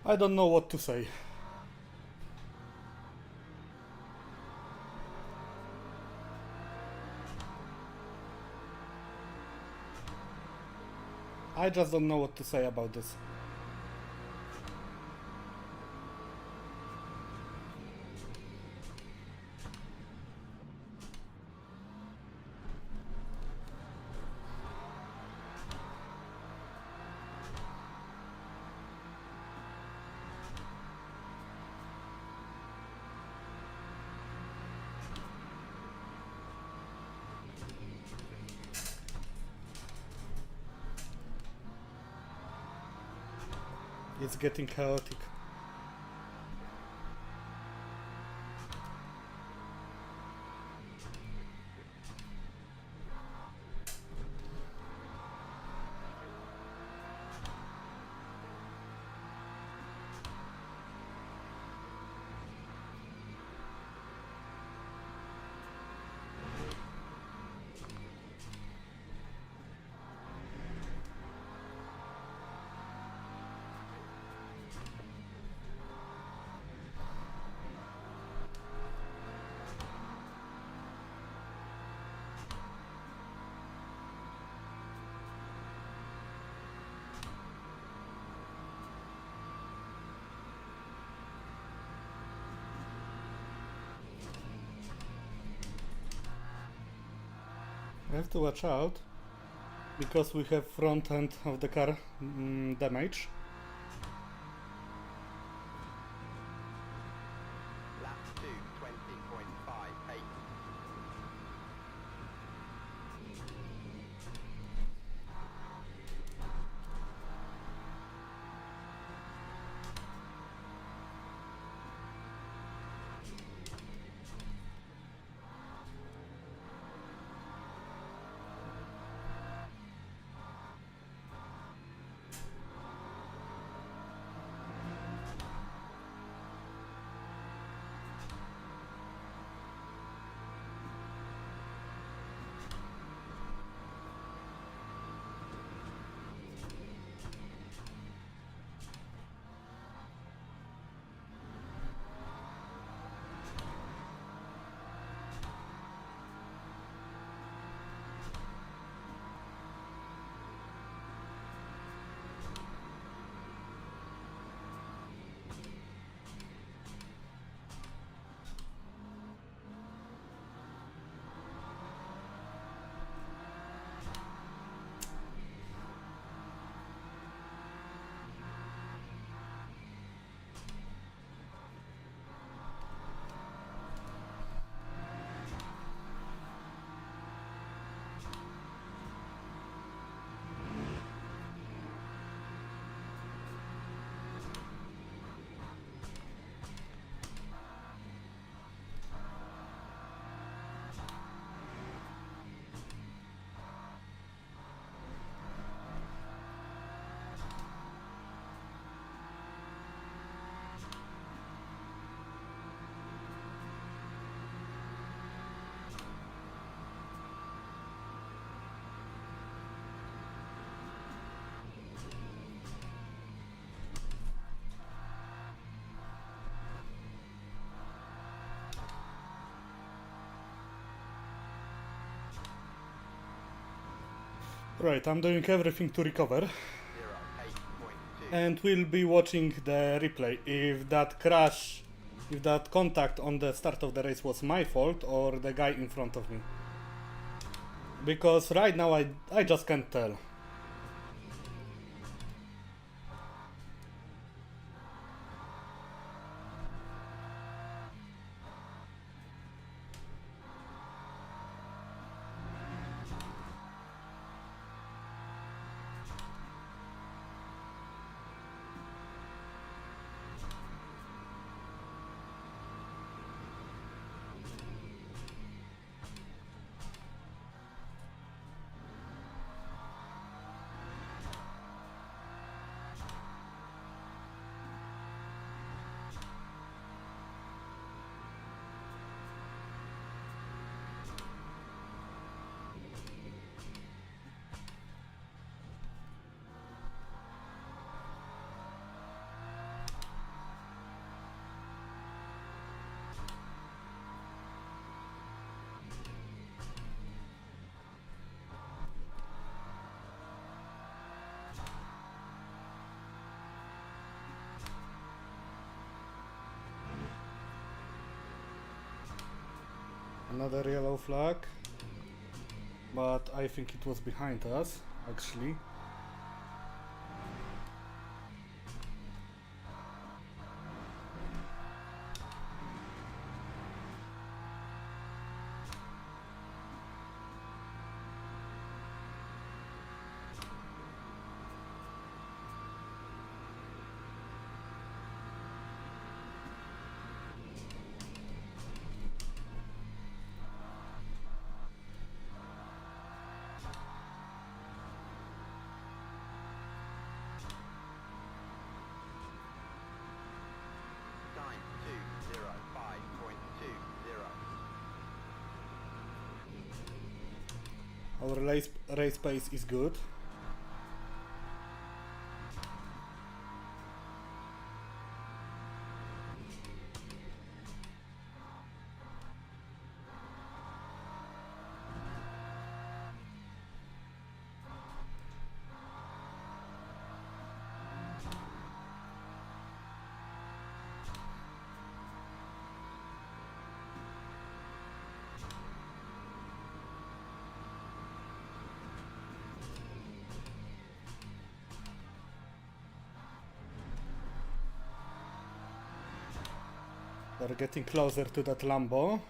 I don't know what to say. I just don't know what to say about this. It's getting chaotic. I have to watch out because we have front end of the car damage. Lap 2, 20.58. Right, I'm doing everything to recover. 08.2. And we'll be watching the replay. If that crash, if that contact on the start of the race was my fault or the guy in front of me. Because right now I just can't tell. Another yellow flag, but I think it was behind us, actually. Time 2:05.20. Our race pace is good. We're getting closer to that Lambo.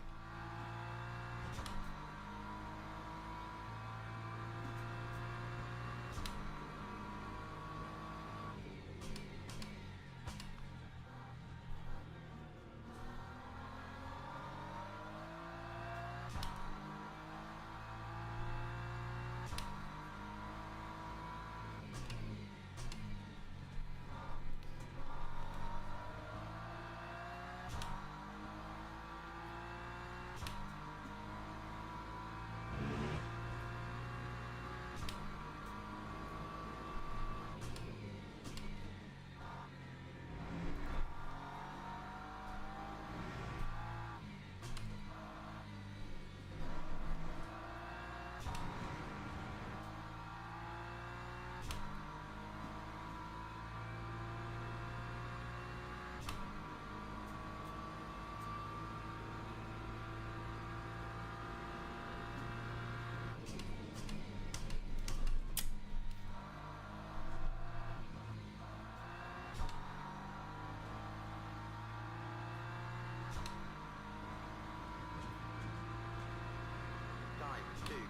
Time 2:05.34.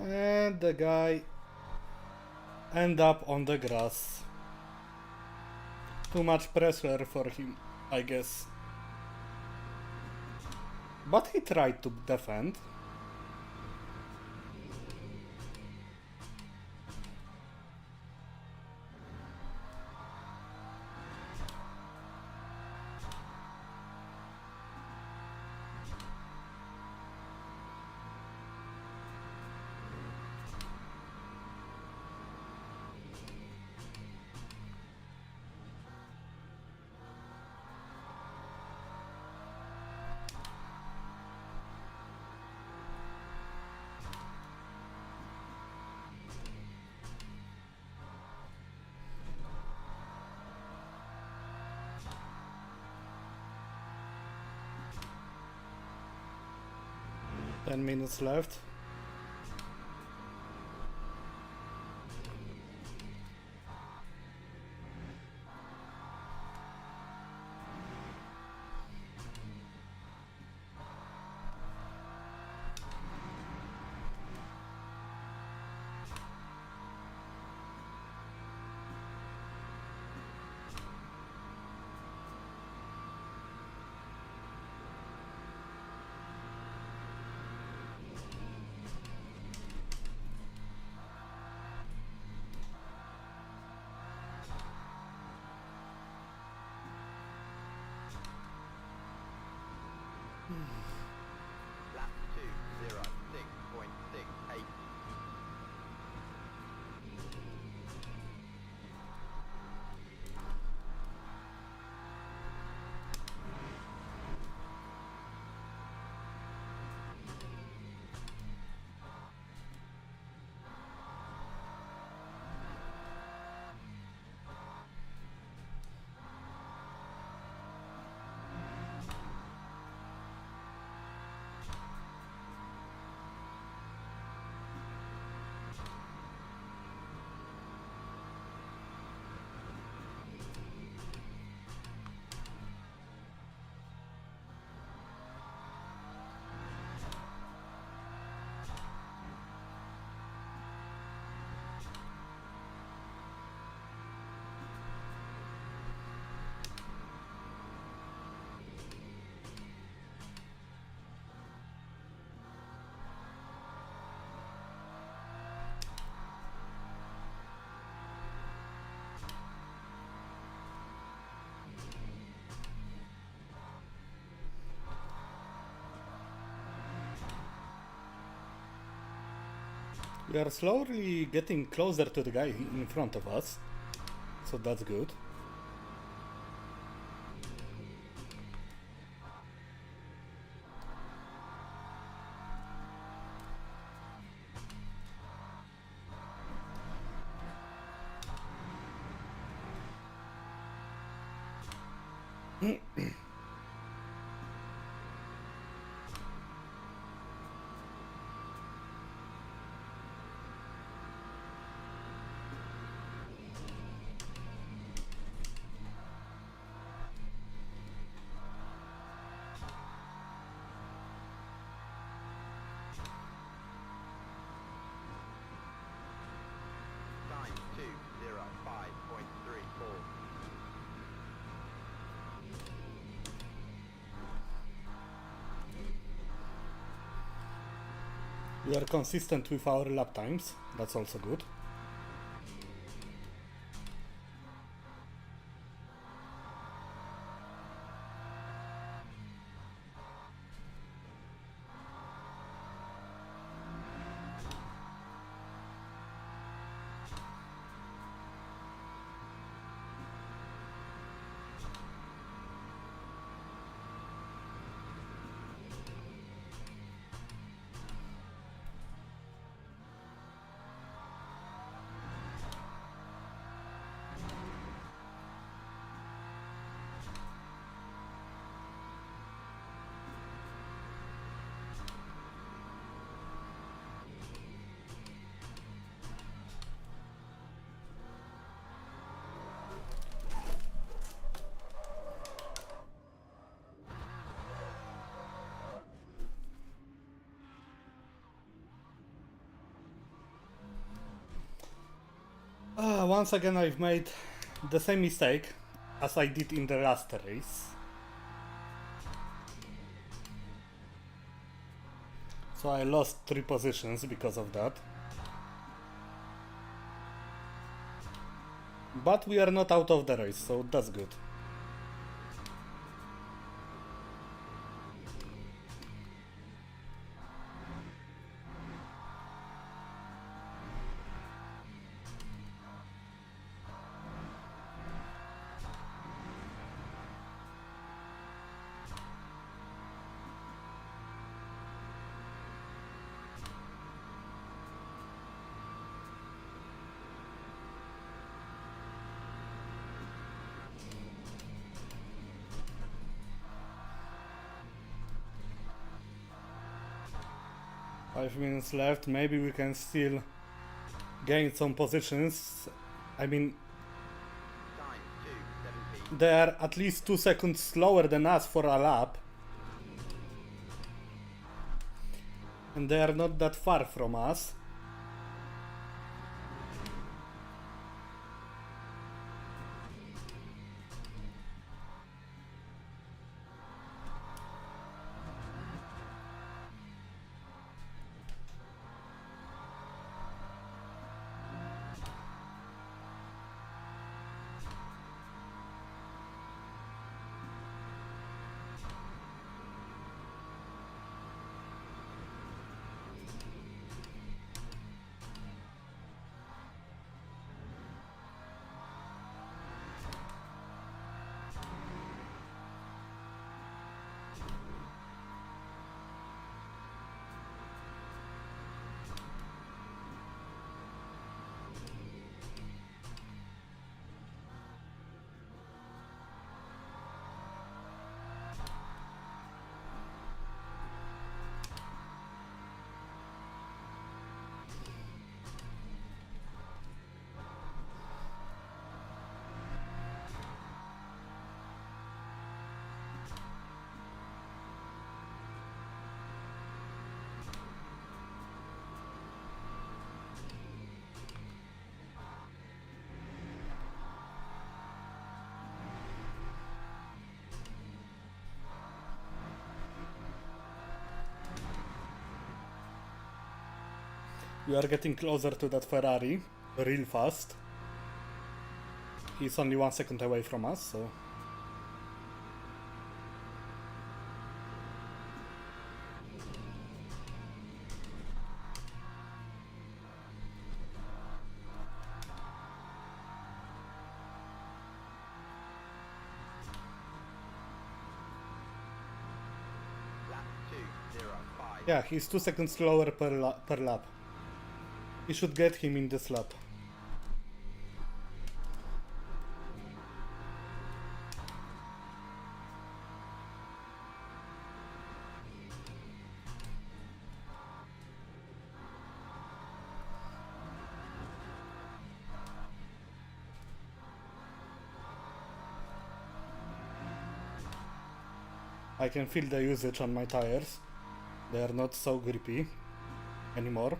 And the guy end up on the grass. Too much pressure for him, I guess. But he tried to defend. 10 minutes left. Lap 2:06.68. We are slowly getting closer to the guy in front of us, so that's good. Time 2:05.34. We are consistent with our lap times, that's also good. Once again I've made the same mistake as I did in the last race. So I lost 3 positions because of that. But we are not out of the race, so that's good. 5 minutes left. Maybe we can still gain some positions. I mean, Time 2:17. they are at least 2 seconds slower than us for a lap. And they are not that far from us. We are getting closer to that Ferrari real fast. He's only 1 second away from us, so... Lap 2:05. Yeah, he's 2 seconds slower per lap. We should get him in this lap. I can feel the usage on my tires. They are not so grippy anymore.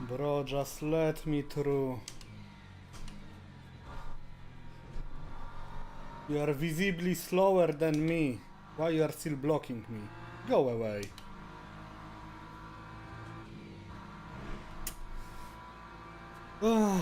Bro, just let me through. You are visibly slower than me. Why you are still blocking me? Go away. Ah.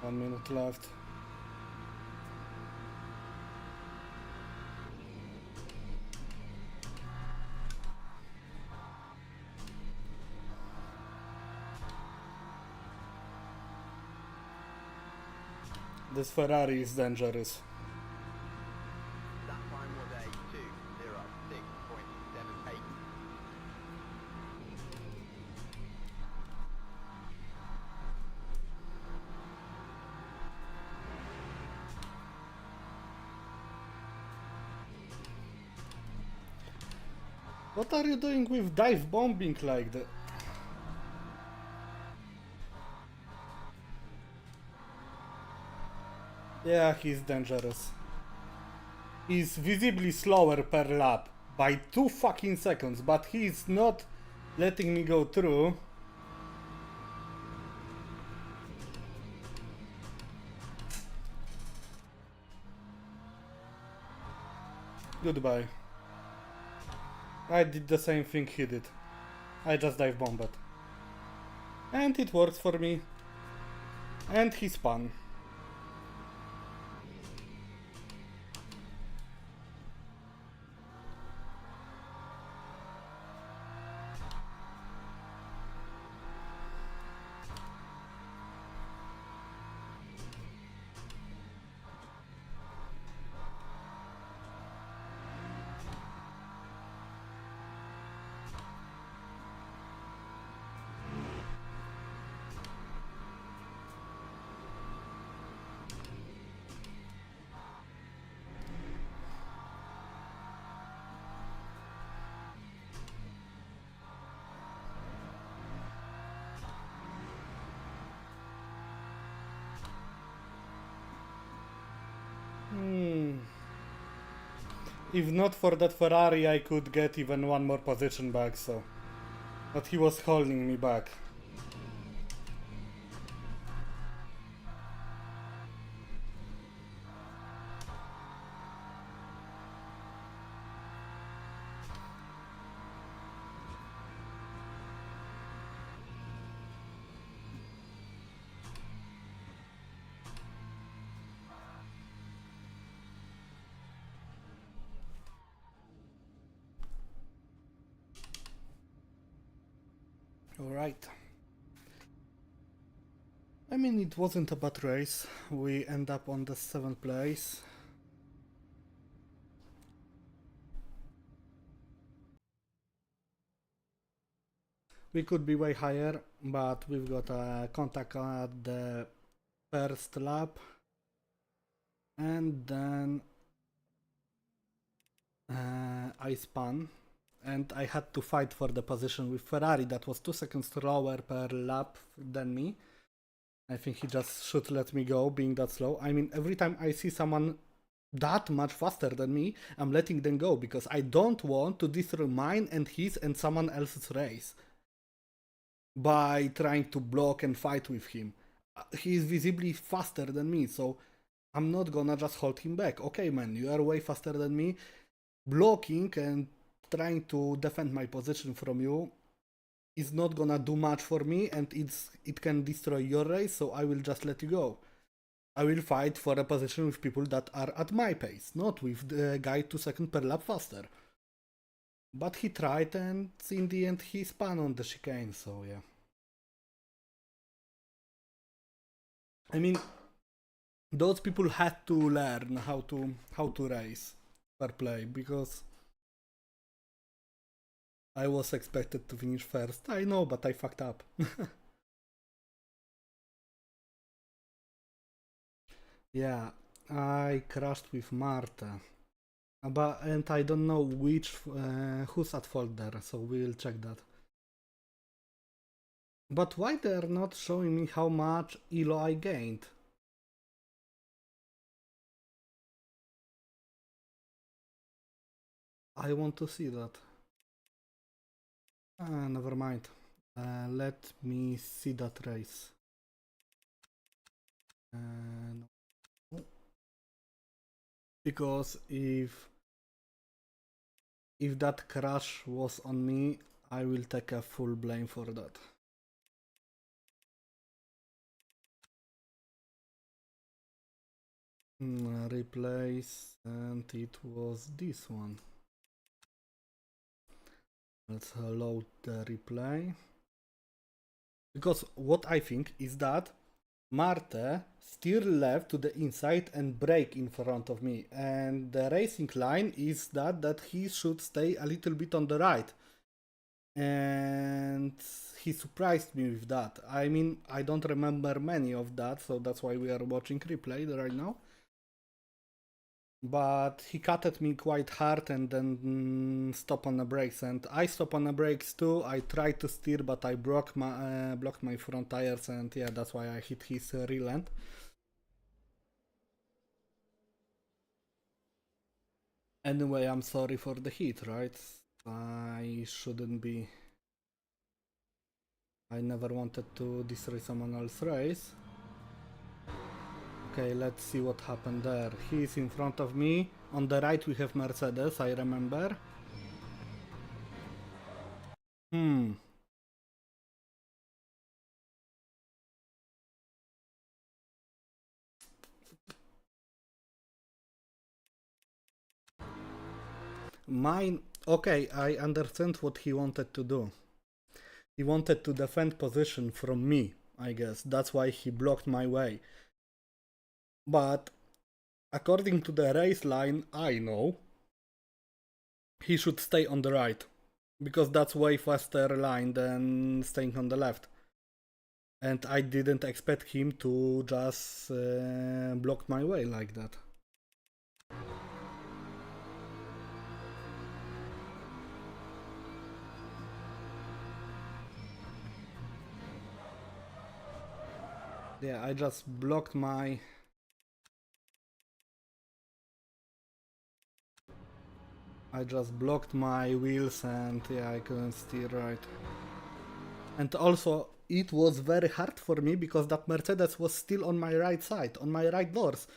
One minute left. This Ferrari is dangerous. That time was a 2:06.78. What are you doing with dive bombing like that? Yeah, he's dangerous. He's visibly slower per lap by 2 fucking seconds, but he's not letting me go through. Goodbye. I did the same thing he did. I just dive bombed. And it works for me. And he spun. If not for that Ferrari, I could get even one more position back, so... But he was holding me back. Alright. I mean, it wasn't a bad race. We end up on the 7th place. We could be way higher, but we've got a contact at the first lap. And then I spun. And I had to fight for the position with Ferrari that was 2 seconds slower per lap than me. I think he just should let me go, being that slow. I mean, every time I see someone that much faster than me, I'm letting them go because I don't want to destroy mine and his and someone else's race by trying to block and fight with him. He is visibly faster than me, so I'm not gonna just hold him back. Okay, man, you are way faster than me. Blocking and trying to defend my position from you is not gonna do much for me, and it can destroy your race, so I will just let you go. I will fight for a position with people that are at my pace, not with the guy 2 seconds per lap faster. But he tried, and in the end he spun on the chicane, so yeah. I mean, those people had to learn how to race per play, because I was expected to finish first. I know, but I fucked up. Yeah, I crashed with Marta. And I don't know who's at fault there, so we'll check that. But why they're not showing me how much ELO I gained? I want to see that. Never mind. Let me see that race. No. Because if that crash was on me, I will take a full blame for that. Replace, and it was this one. Let's load the replay. Because what I think is that Marte steer left to the inside and brake in front of me, and the racing line is that he should stay a little bit on the right, and he surprised me with that. I mean, I don't remember many of that, so that's why we are watching replay right now. But he cut at me quite hard and then stopped on the brakes, and I stopped on the brakes too. I tried to steer, but I blocked my front tires, and yeah, that's why I hit his rear end. Anyway, I'm sorry for the hit, right? I shouldn't be. I never wanted to destroy someone else's race. Okay, let's see what happened there. He is in front of me. On the right we have Mercedes, I remember. Hmm. Mine... Okay, I understand what he wanted to do. He wanted to defend position from me, I guess. That's why he blocked my way. But according to the race line, I know he should stay on the right. Because that's way faster line than staying on the left. And I didn't expect him to just block my way like that. Yeah, I just blocked my... I just blocked my wheels and yeah, I couldn't steer right. And also, it was very hard for me because that Mercedes was still on my right side, on my right doors.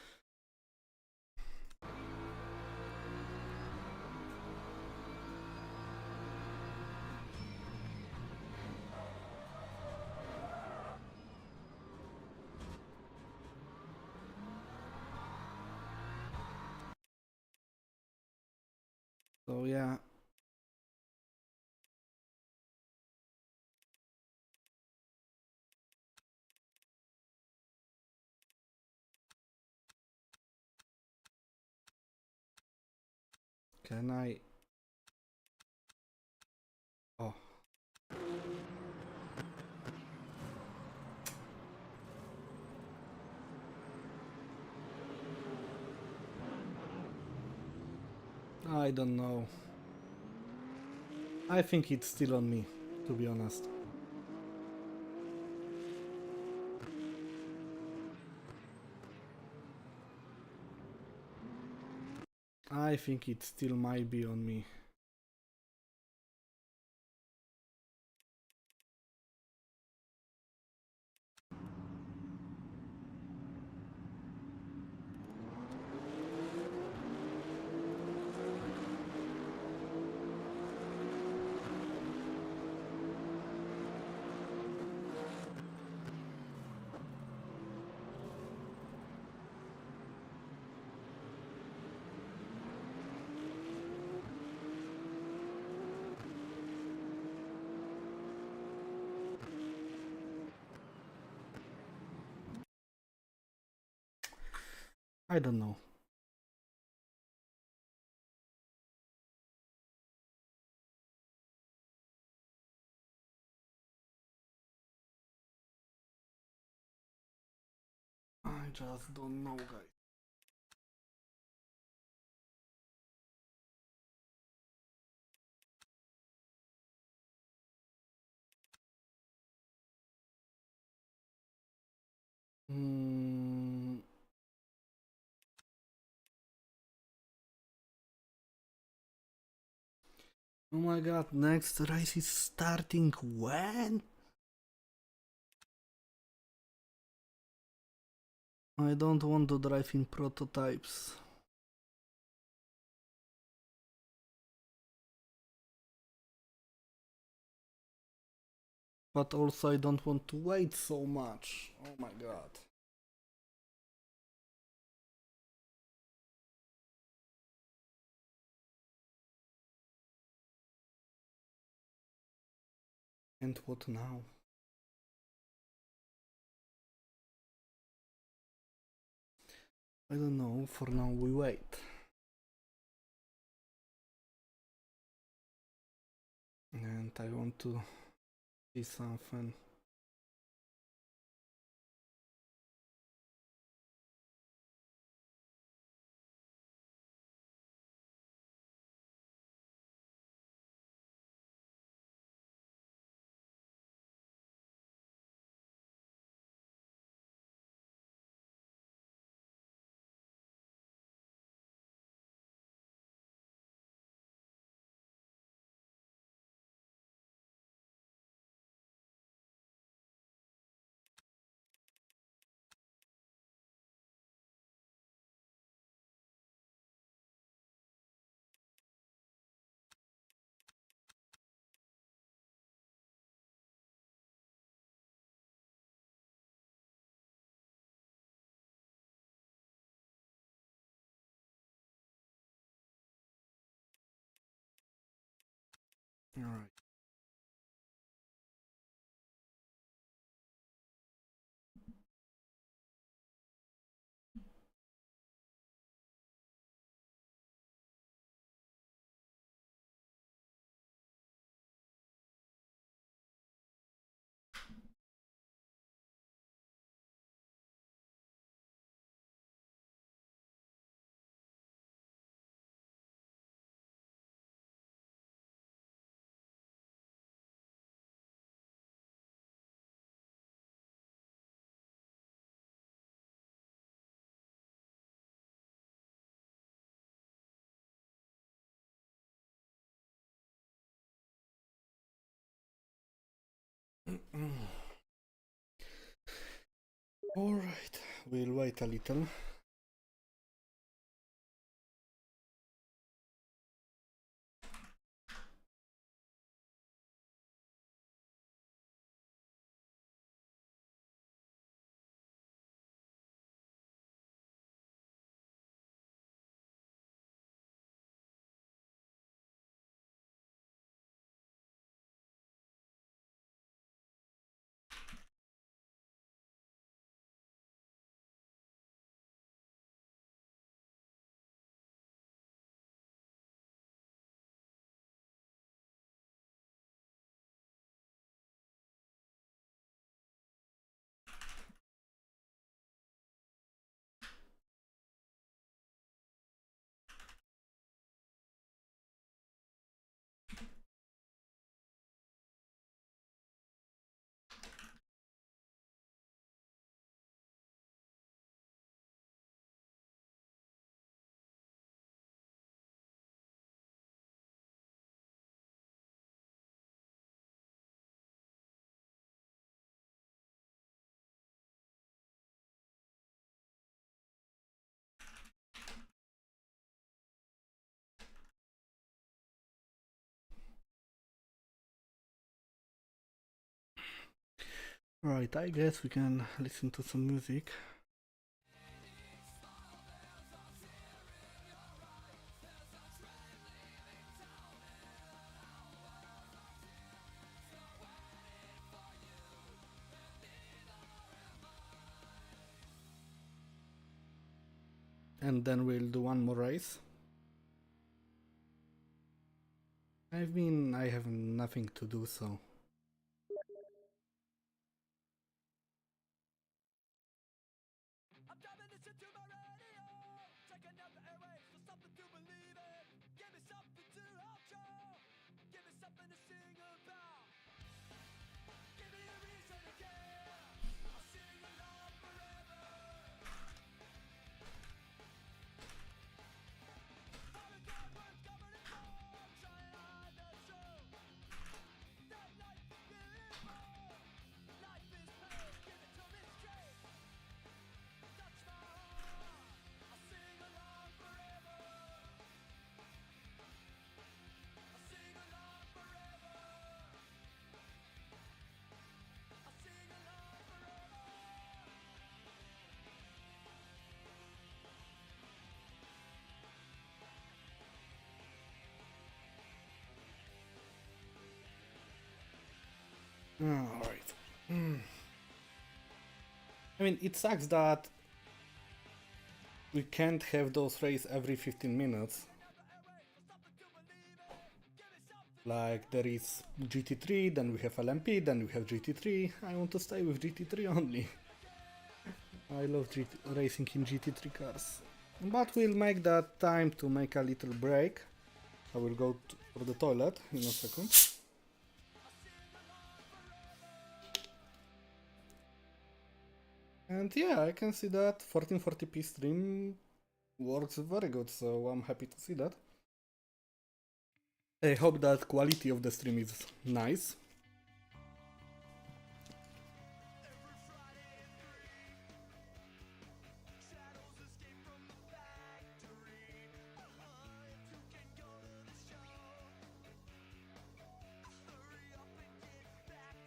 So yeah. Can I... Oh. I don't know. I think it's still on me, to be honest. I think it still might be on me. I don't know. I just don't know, guys. Hmm. Oh my god, next race is starting when? I don't want to drive in prototypes. But also I don't want to wait so much. Oh my god. And what now? I don't know, for now we wait. And I want to see something. Alright. Alright, we'll wait a little. Right, I guess we can listen to some music. And then we'll do one more race. I have nothing to do, so... Alright. I mean, it sucks that we can't have those races every 15 minutes. Like, there is GT3, then we have LMP, then we have GT3. I want to stay with GT3 only. I love racing in GT3 cars. But we'll make that time to make a little break. I will go for the toilet in a second. And yeah, I can see that 1440p stream works very good, so I'm happy to see that. I hope that quality of the stream is nice.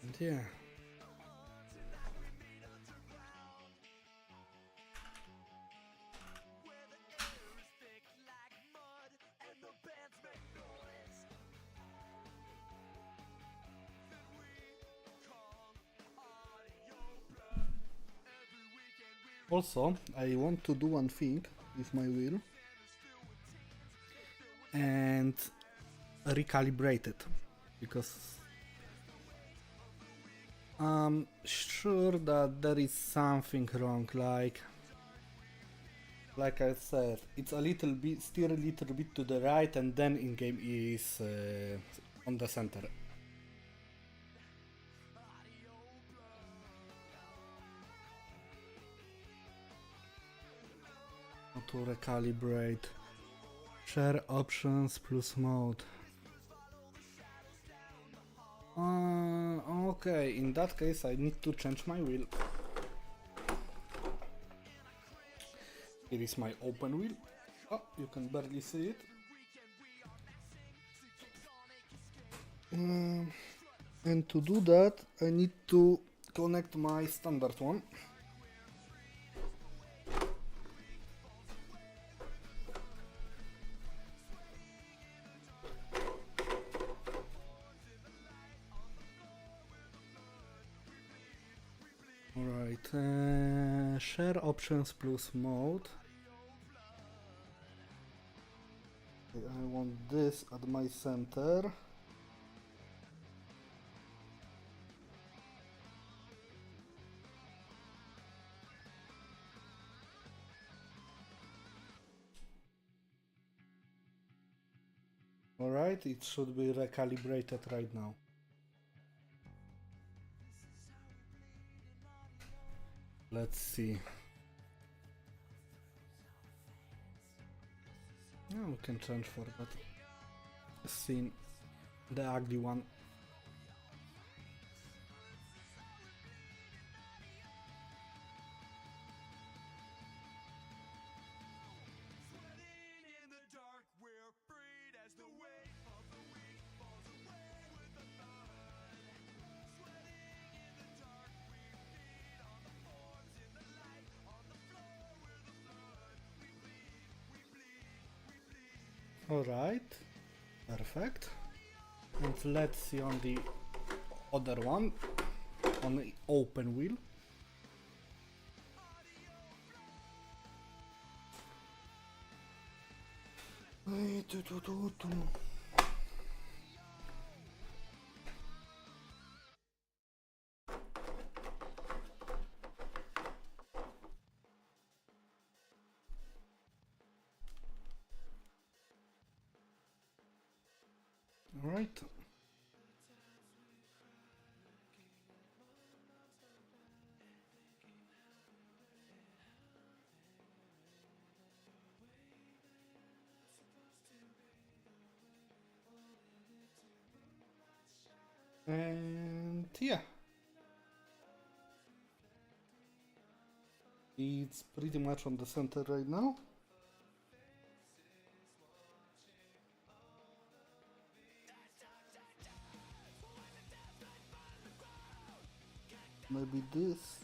And yeah. Also, I want to do one thing with my wheel and recalibrate it, because I'm sure that there is something wrong, like I said, it's a little bit, steer a little bit to the right, and then in game is on the center. To recalibrate, share options plus mode. Okay, in that case I need to change my wheel. Here is my open wheel. Oh, you can barely see it. And to do that I need to connect my standard one. Alright, share options plus mode. I want this at my center. Alright, it should be recalibrated right now. Let's see. Oh, we can change for that scene, the ugly one. Alright, perfect. And let's see on the other one, on the open wheel. Alright. And yeah, it's pretty much on the center right now. Maybe this.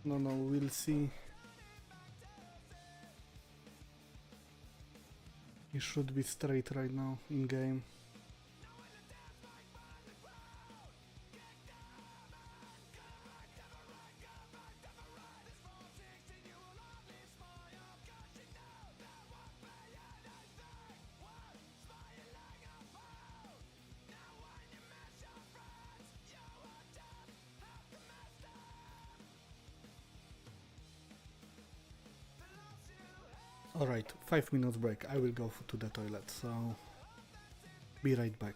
No, we'll see. It should be straight right now in game. Alright, 5 minutes break. I will go to the toilet, so be right back.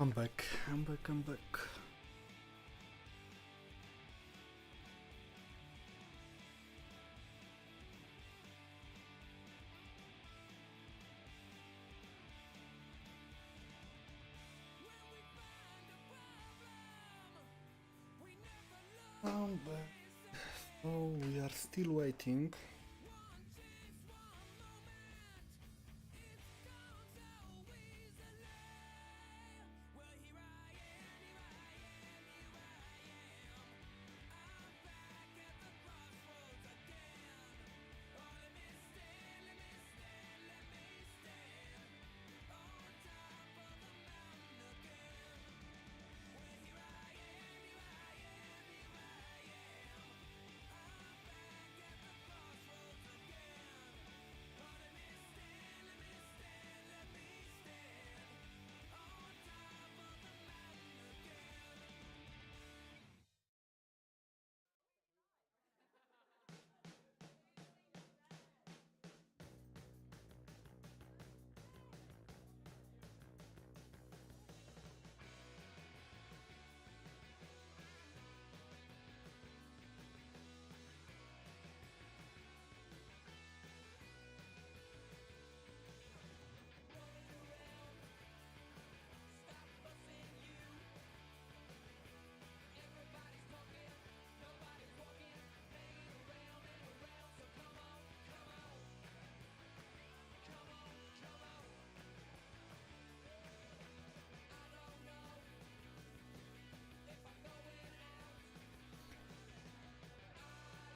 I'm back, I'm back, I'm back. I'm back. Oh, we are still waiting.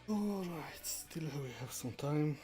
Alright, still we have some time.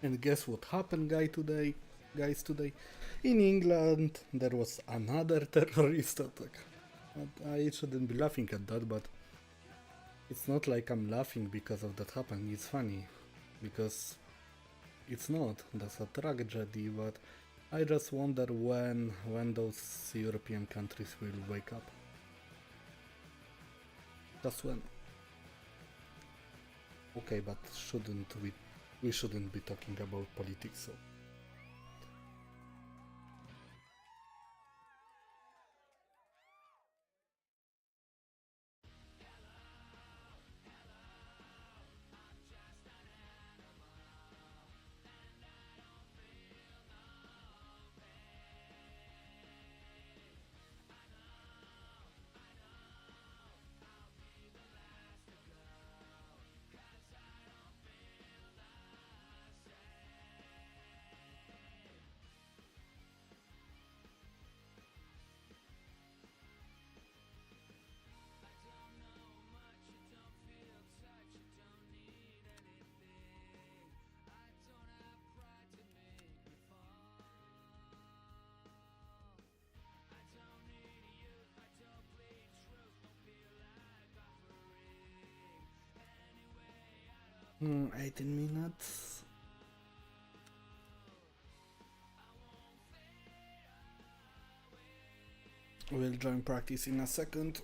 And guess what happened, guys, today? In England, there was another terrorist attack. I shouldn't be laughing at that, but it's not like I'm laughing because of that happened. It's funny, because it's not. That's a tragedy, but I just wonder when those European countries will wake up. That's when. Okay, but we shouldn't be talking about politics, so. Hmm, 18 minutes. We'll join practice in a second.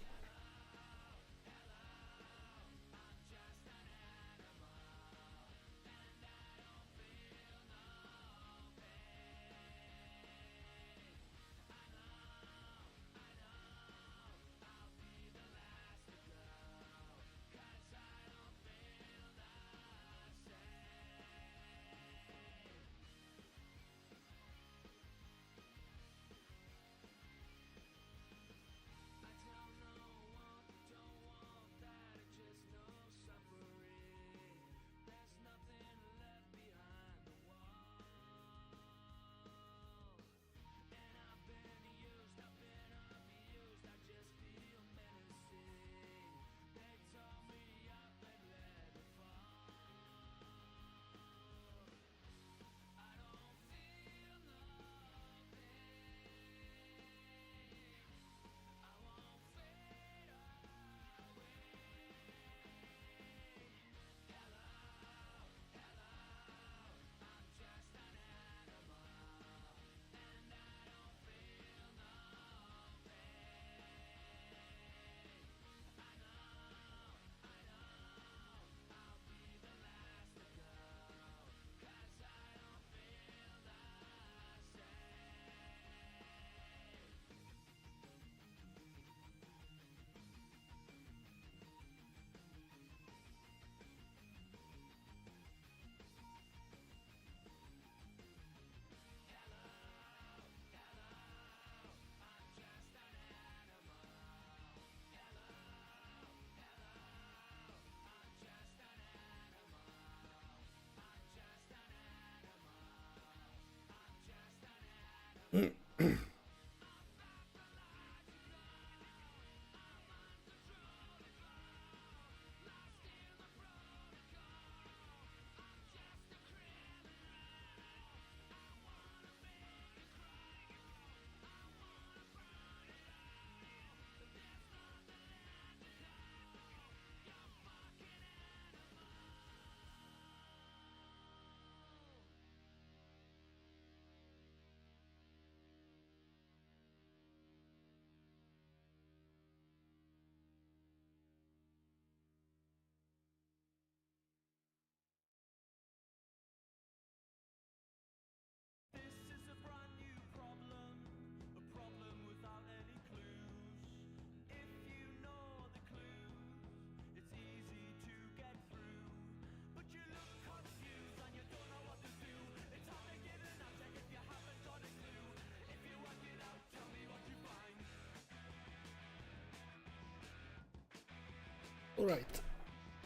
Alright,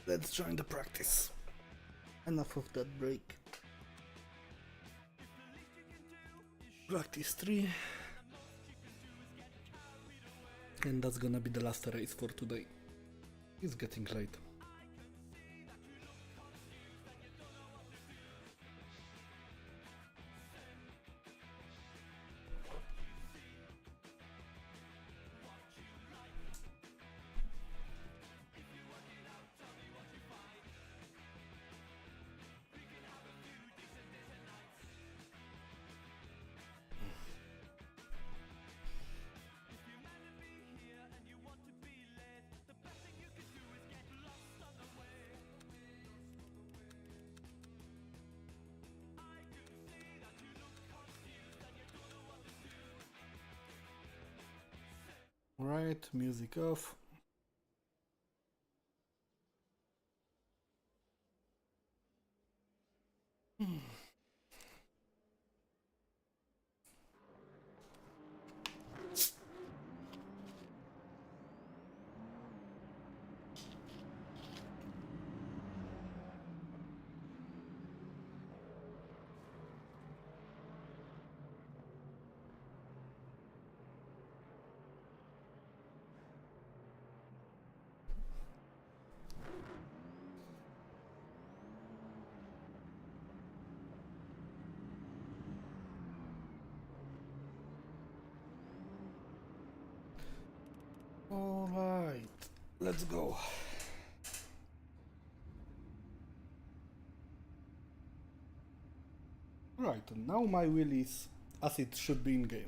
let's join the practice. Enough of that break. Practice 3. And that's gonna be the last race for today. It's getting late. Alright, music off. Alright, let's go. Right, now my wheel is as it should be in game.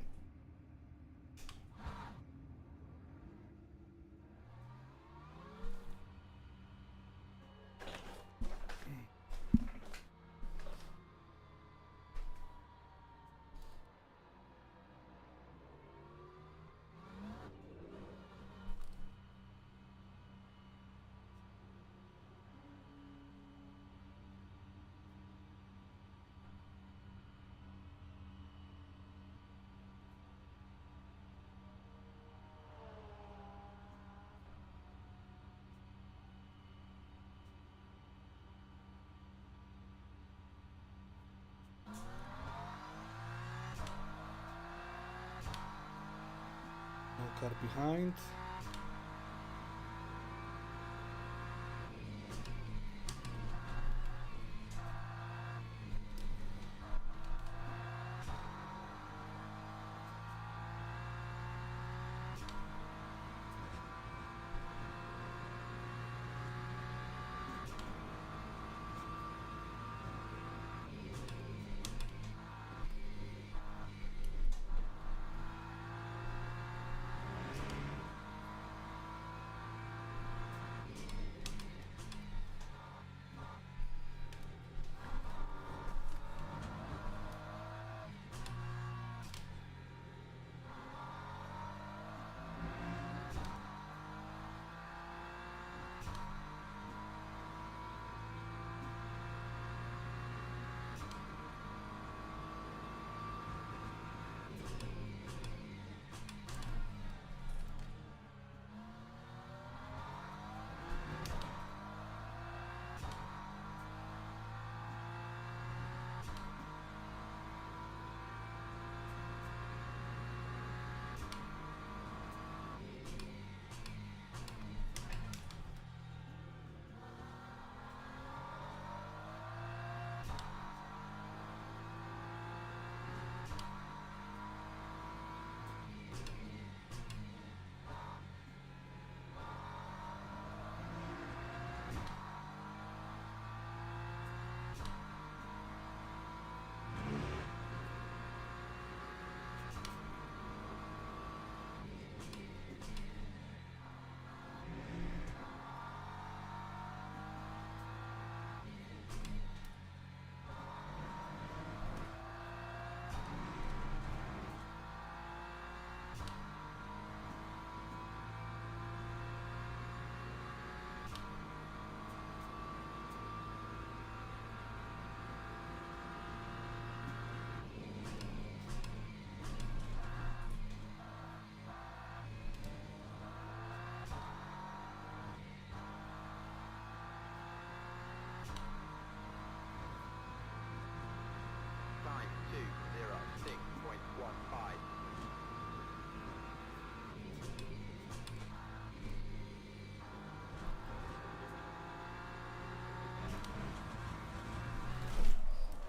No car behind.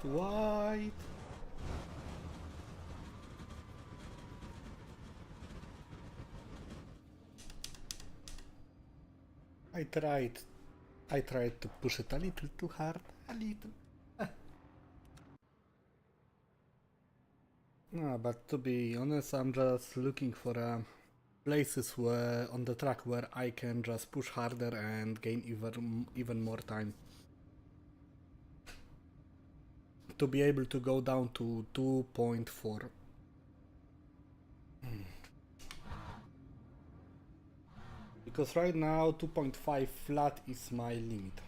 Ultrawide. I tried to push it a little too hard, a little. No, but to be honest, I'm just looking for places where on the track where I can just push harder and gain even more time. To be able to go down to 2.4. Because right now 2.5 flat is my limit.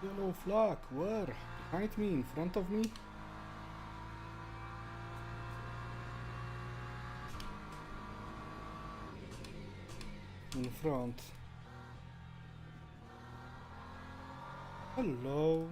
Yellow flag, where? Behind me, in front of me? In front. Hello.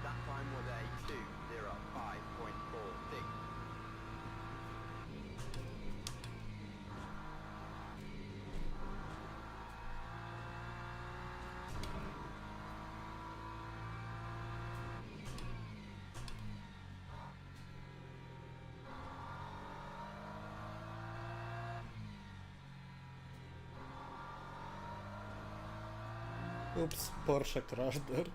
That time was a 2:05.46. Oops, Porsche crashed there.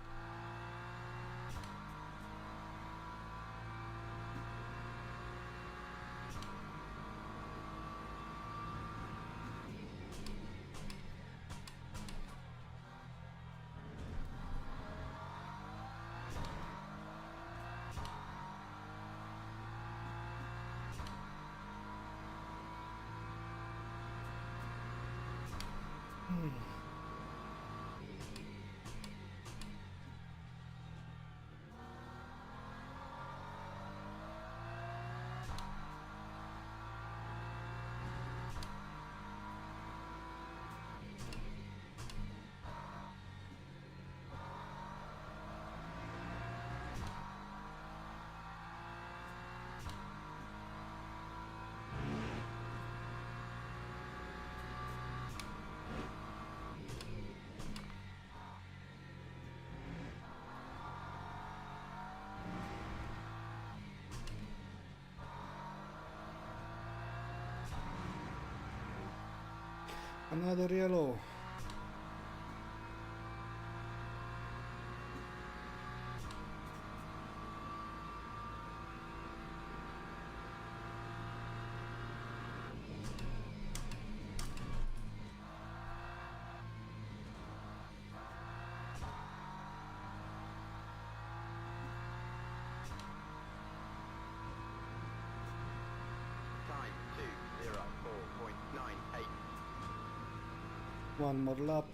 Another yellow. Time 2:04.98. One more lap.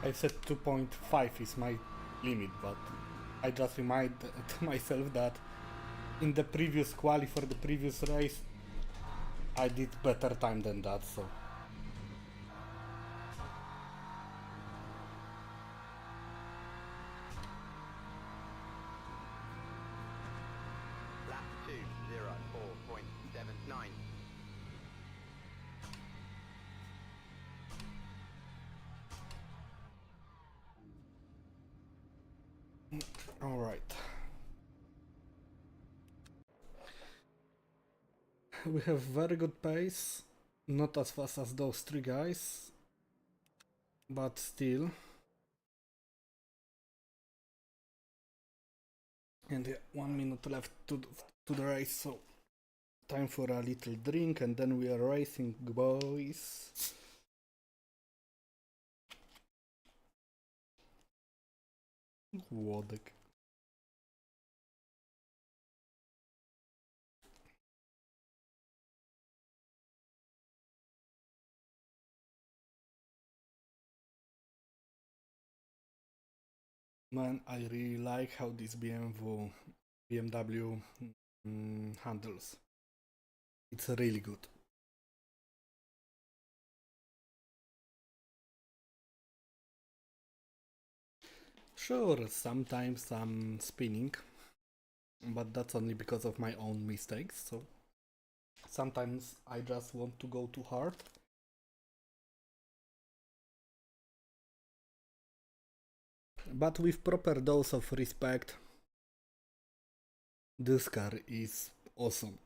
I said 2.5 is my limit, but I just remind to myself that in the previous quali for the previous race I did better time than that, so Lap 2:04.79. alright. We have very good pace, not as fast as those three guys, but still. And yeah, 1 minute left to the race, so time for a little drink and then we are racing, boys. Łodek. Man, I really like how this BMW handles. It's really good. Sure, sometimes I'm spinning, but that's only because of my own mistakes, so sometimes I just want to go too hard. But with proper dose of respect, this car is awesome.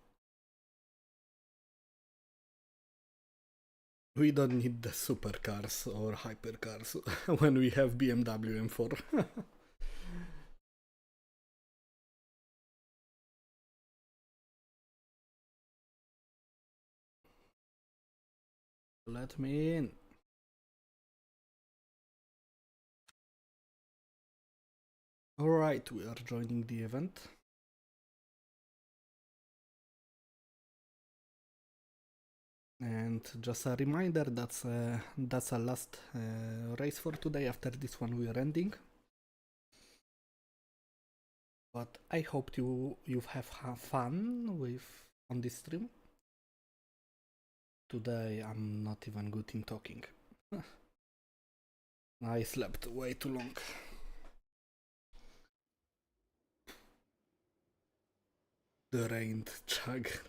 We don't need the supercars or hypercars when we have BMW M4. Let me in. Alright, we are joining the event. And just a reminder, that's a last race for today. After this one we are ending. But I hope you have fun on this stream. Today I'm not even good in talking. I slept way too long. The Rained Chugger.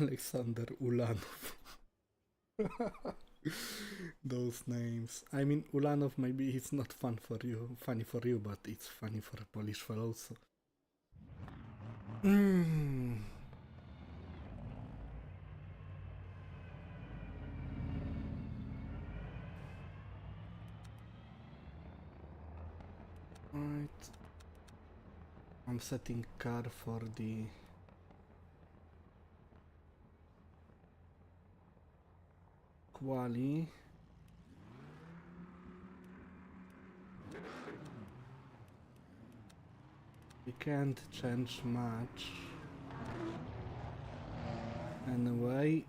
Alexander Ulanov. Those names. I mean, Ulanov maybe it's not funny for you, but it's funny for a Polish fellow. So. Right. I'm setting car for the quali. We can't change much. Anyway.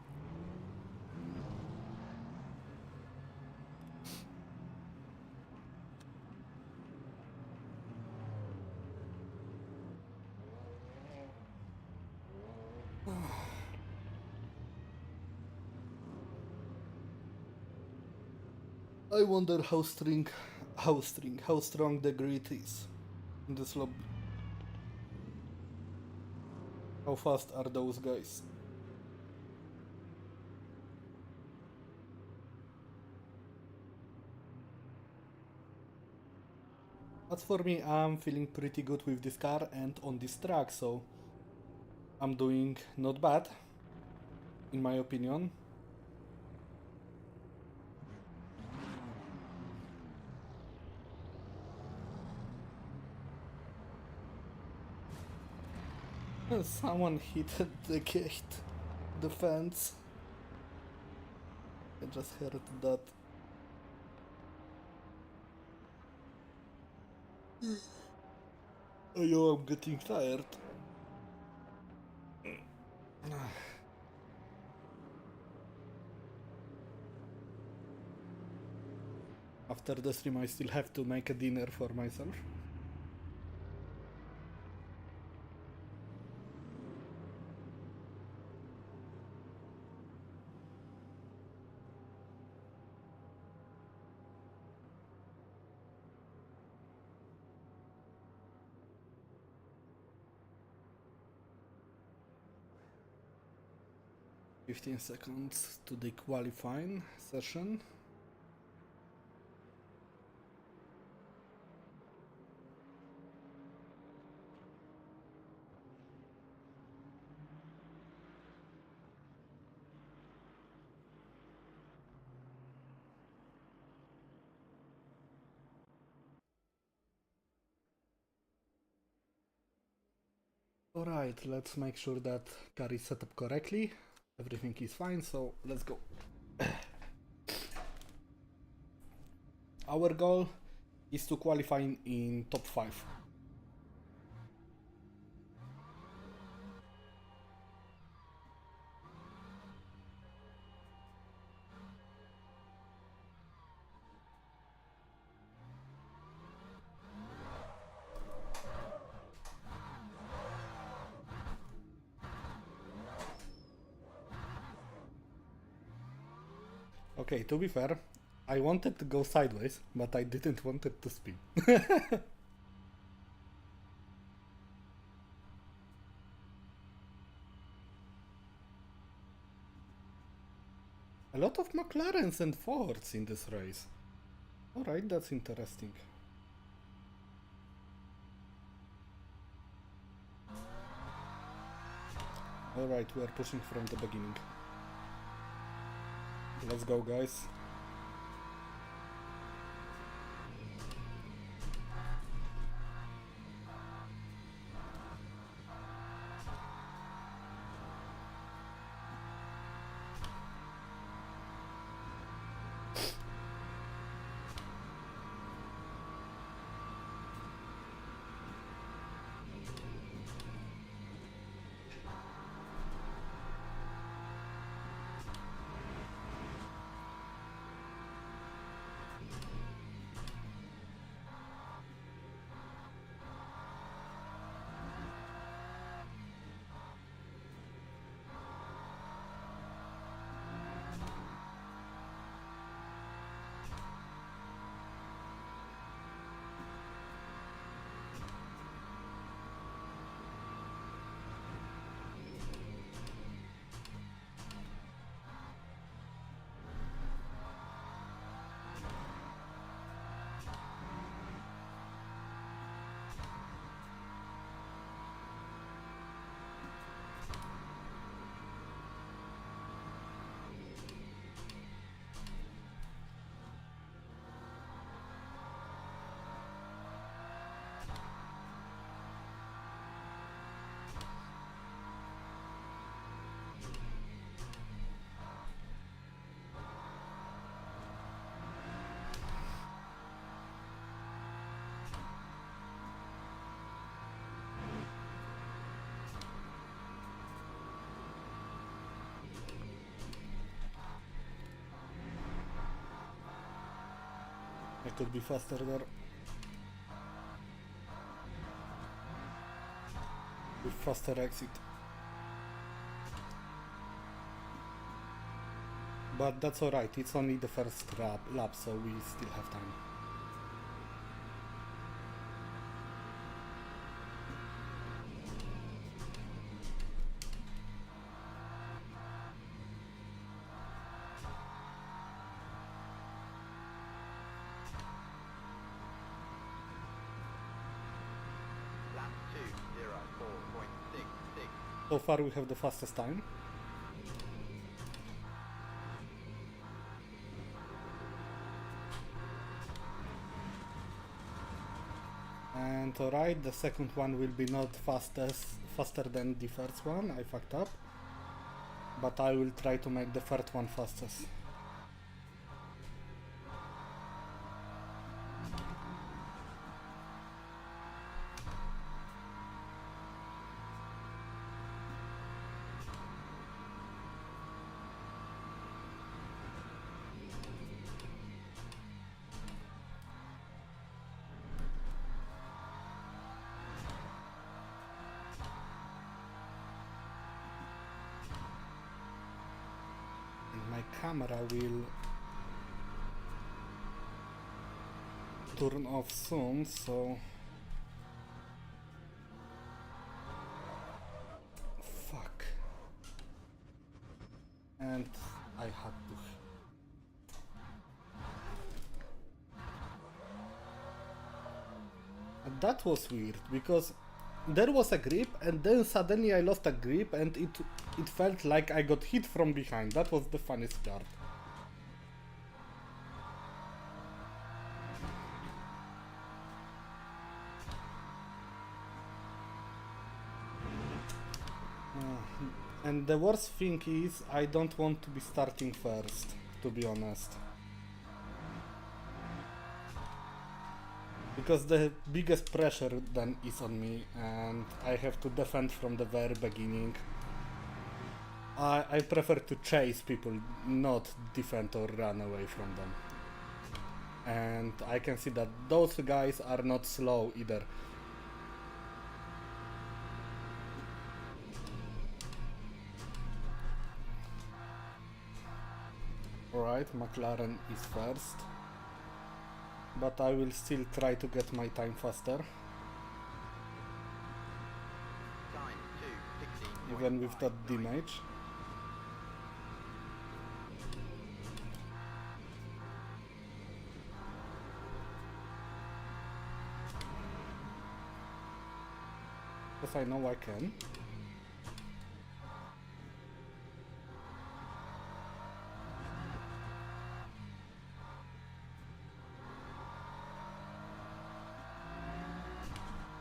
I wonder how strong the grid is in this lobby. How fast are those guys? As for me, I'm feeling pretty good with this car and on this track, so I'm doing not bad, in my opinion. Someone hit the gate, the fence. I just heard that. Oh, yo, I'm getting tired. After the stream, I still have to make a dinner for myself. "15 seconds to the qualifying session." Alright, let's make sure that car is set up correctly. Everything is fine, so let's go. Our goal is to qualify in top 5. Okay, to be fair, I wanted to go sideways, but I didn't want it to spin. A lot of McLarens and Fords in this race. Alright, that's interesting. Alright, we are pushing from the beginning. Let's go, guys. could be faster there. With faster exit. But that's alright, it's only the first lap, so we still have time. Lap 2:04.66. So far we have the fastest time. And alright, the second one will be not faster than the first one, I fucked up. But I will try to make the third one fastest. Camera will turn off soon, so fuck. And I had to. And that was weird because there was a grip and then suddenly I lost a grip and it felt like I got hit from behind. That was the funniest part. And the worst thing is I don't want to be starting first, to be honest. Because the biggest pressure then is on me and I have to defend from the very beginning. I prefer to chase people, not defend or run away from them. And I can see that those guys are not slow either. Alright, McLaren is first. But I will still try to get my time faster. Time 2:16.59. Even with that damage. Yes, I know I can.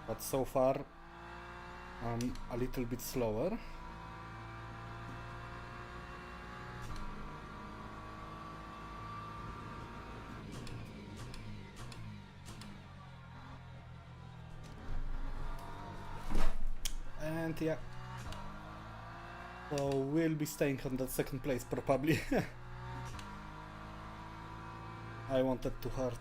But so far, I'm a little bit slower. And yeah, so we'll be staying on that second place probably. I wanted to hurt.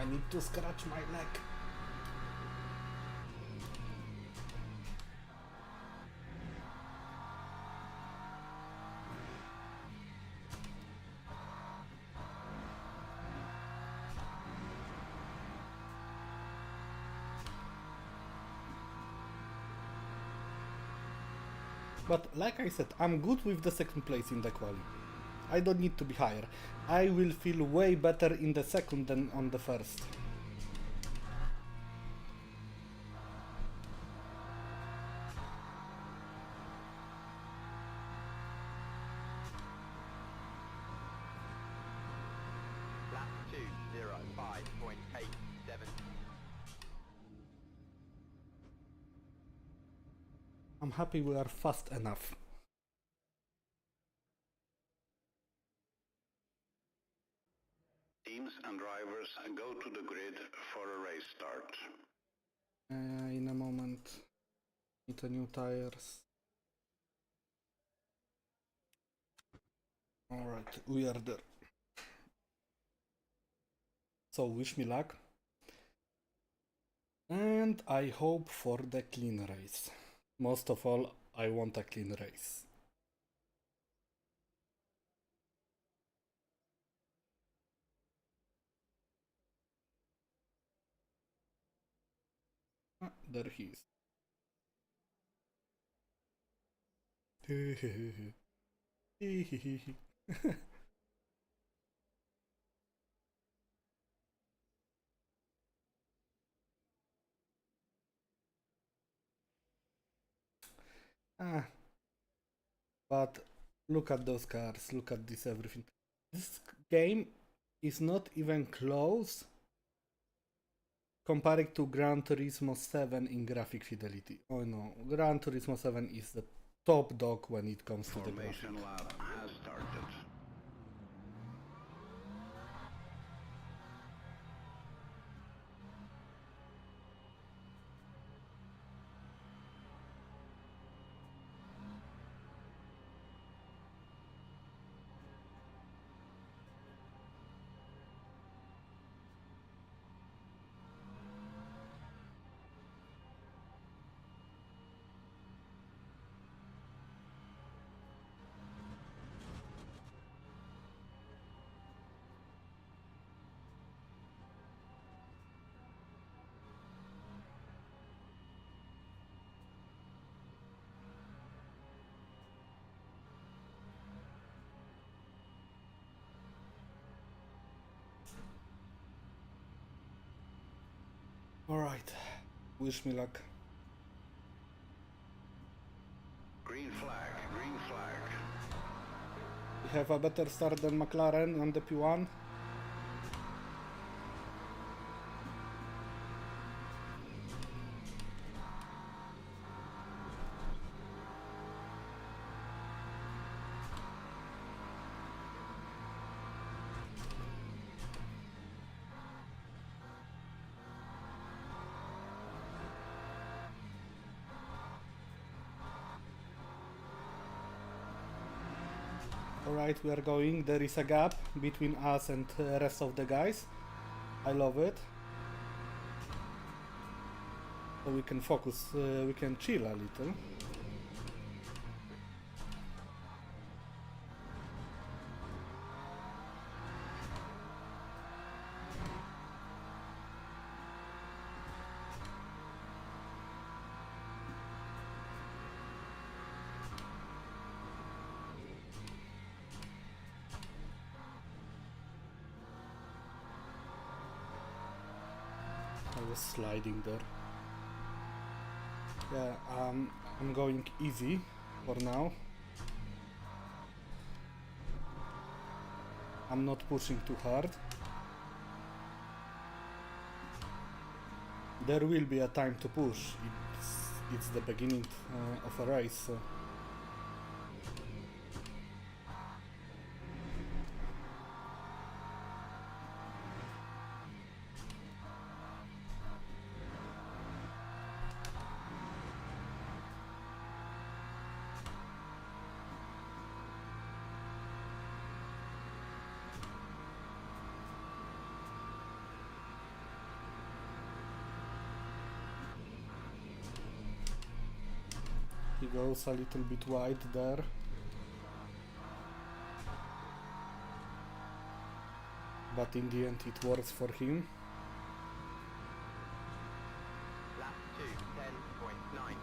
I need to scratch my leg. But like I said, I'm good with the second place in the quali. I don't need to be higher. I will feel way better in the second than on the first. Lap 2:05.87. I'm happy we are fast enough. Teams and drivers go to the grid for a race start. In a moment. Need a new tires. Alright, we are there. So wish me luck. And I hope for the clean race. Most of all, I want a clean race. Ah, there he is. Ah, but look at those cars, look at this everything. This game is not even close compared to Gran Turismo 7 in graphic fidelity. Oh no, Gran Turismo 7 is the top dog when it comes to the graphic. Formation lap has started. Alright, wish me luck. Green flag, green flag. We have a better start than McLaren on the P1. Alright, we are going. There is a gap between us and the rest of the guys. I love it. So we can focus, we can chill a little. I was sliding there. Yeah, I'm going easy for now. I'm not pushing too hard. There will be a time to push. It's the beginning of a race. So. He goes a little bit wide there. But in the end it works for him. Lap 2, 10.94.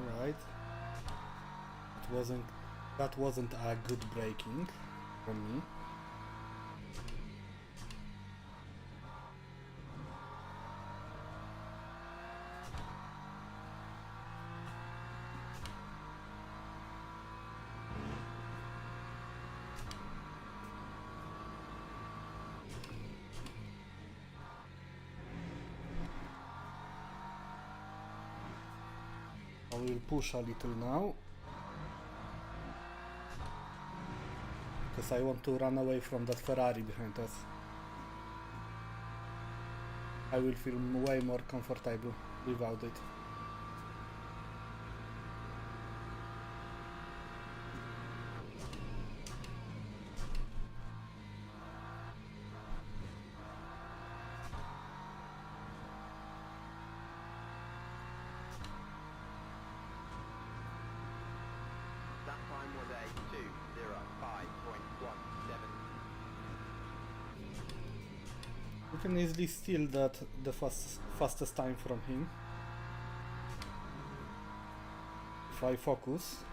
Alright. That wasn't a good braking from me. I will push a little now, because I want to run away from that Ferrari behind us. I will feel way more comfortable without it. That time was a 2:05.17. You can easily steal the fastest time from him if I focus.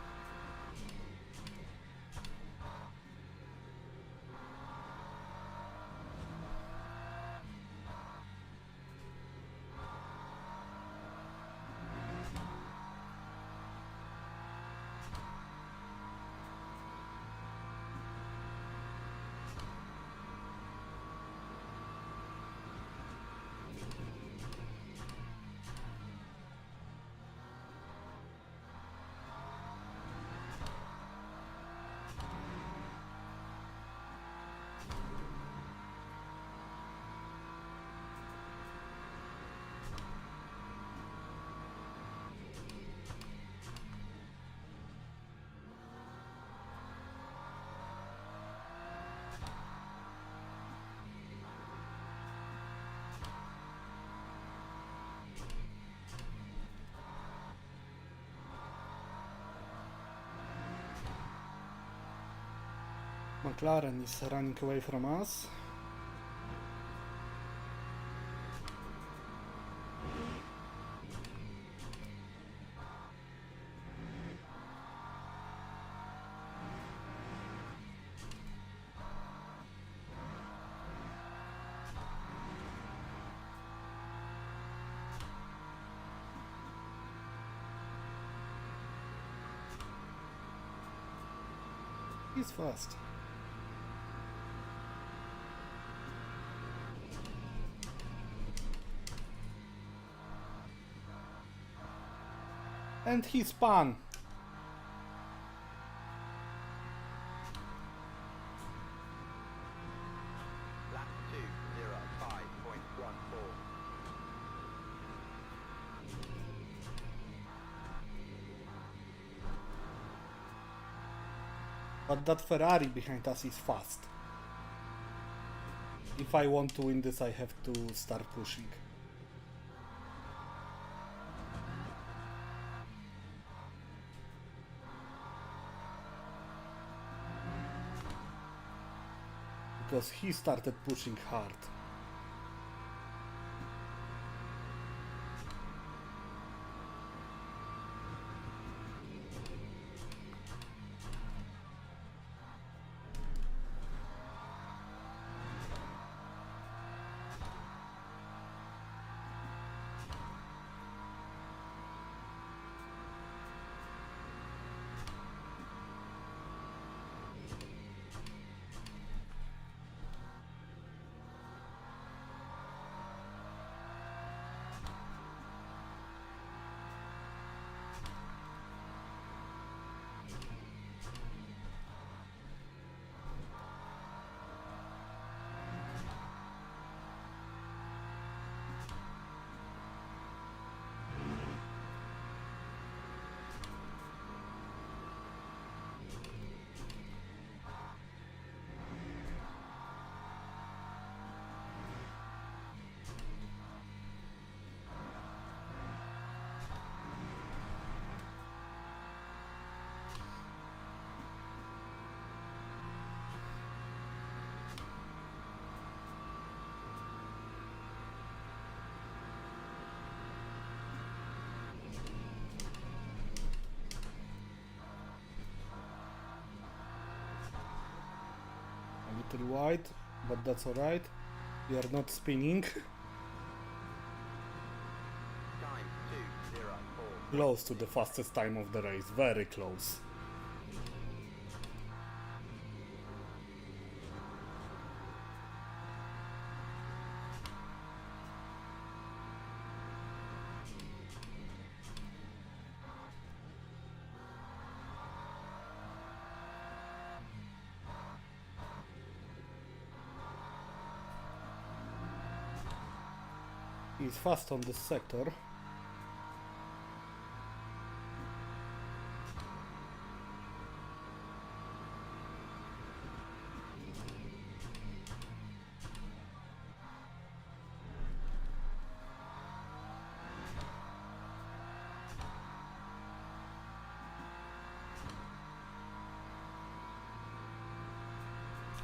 McLaren is running away from us. He's fast. And he spun. Lap 2:05.14. But that Ferrari behind us is fast. If I want to win this, I have to start pushing. Because he started pushing hard. Little wide, but that's alright. We are not spinning. Time 2:04. Close to the fastest time of the race, very close. He's fast on this sector.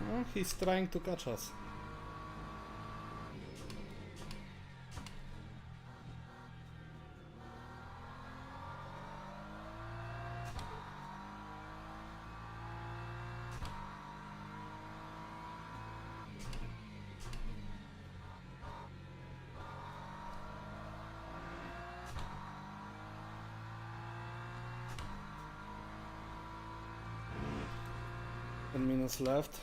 Oh, he's trying to catch us. Minutes left.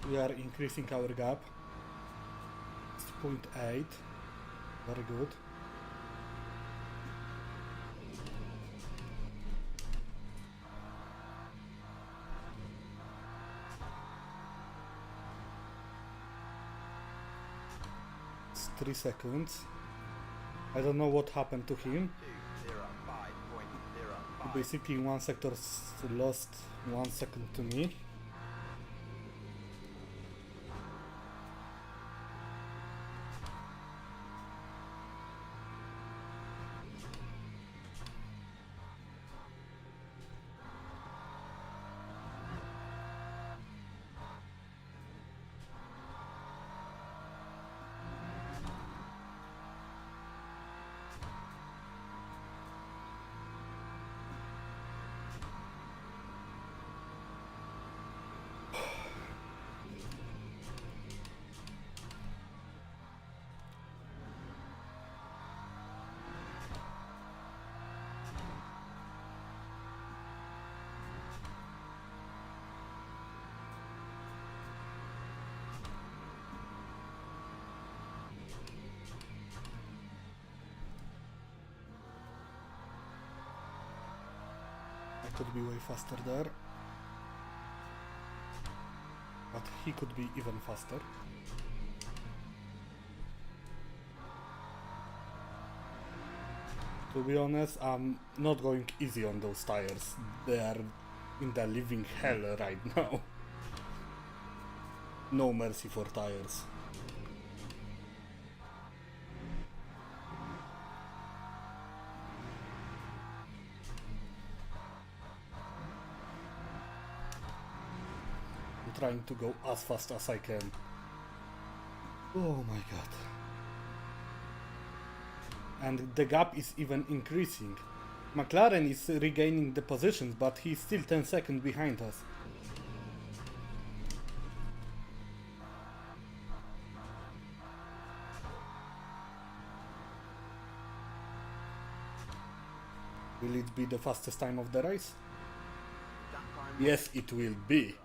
We are increasing our gap. It's 0.8. Very good. It's 3 seconds. I don't know what happened to him. 2:05.05. Basically, one sector lost 1 second to me. I could be way faster there, but he could be even faster. To be honest, I'm not going easy on those tires. They are in the living hell right now. No mercy for tires. Trying to go as fast as I can. Oh my god. And the gap is even increasing. McLaren is regaining the positions, but he's still 10 seconds behind us. Will it be the fastest time of the race? Yes, it will be.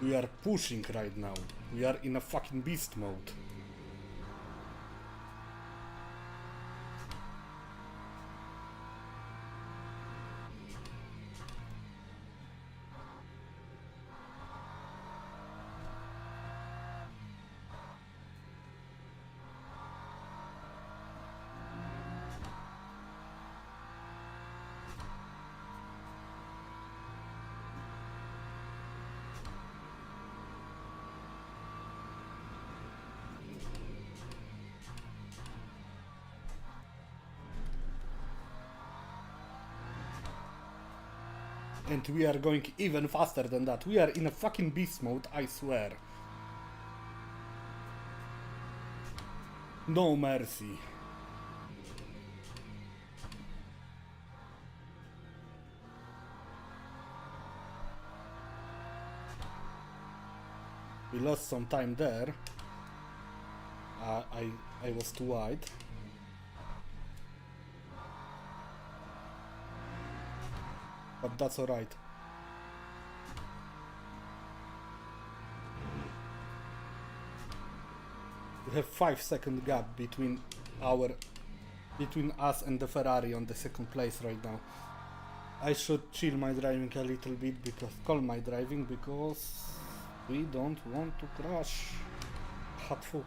We are pushing right now. We are in a fucking beast mode. And we are going even faster than that. We are in a fucking beast mode, I swear. No mercy. We lost some time there. I was too wide. But that's alright. We have 5-second gap between us and the Ferrari on the second place right now. I should chill my driving a little bit, because calm my driving, because we don't want to crash. Hatfu.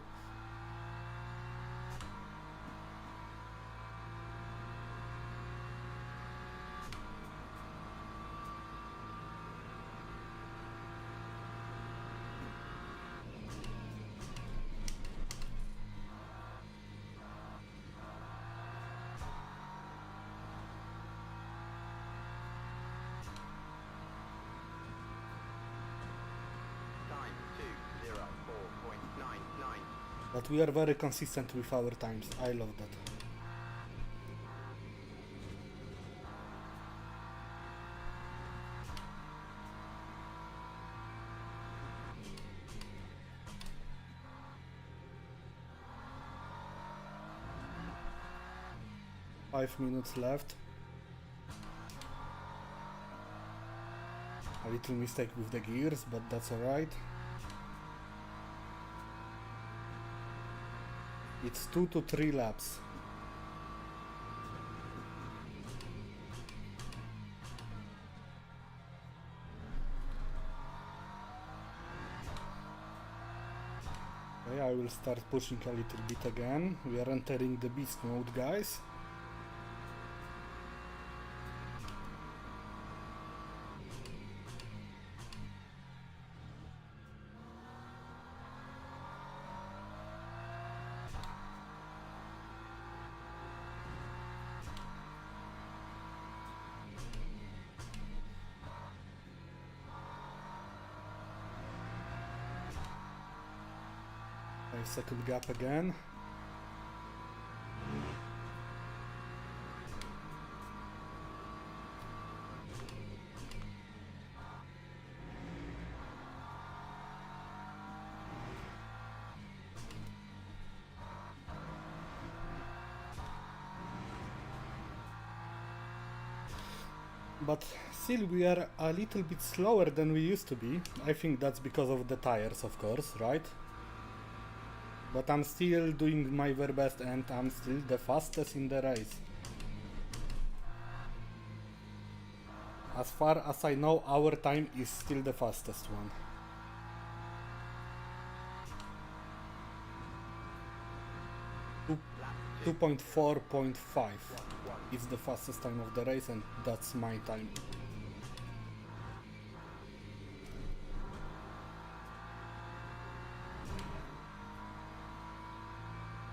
Time 2:04.99. But we are very consistent with our times. I love that. Five minutes left. A little mistake with the gears, but that's alright. It's 2 to 3 laps. Okay, I will start pushing a little bit again. We are entering the beast mode, guys. Second gap again. But still we are a little bit slower than we used to be. I think that's because of the tires, of course, right? But I'm still doing my very best, and I'm still the fastest in the race. As far as I know, our time is still the fastest one. Two 2.4.5 is the fastest time of the race, and that's my time.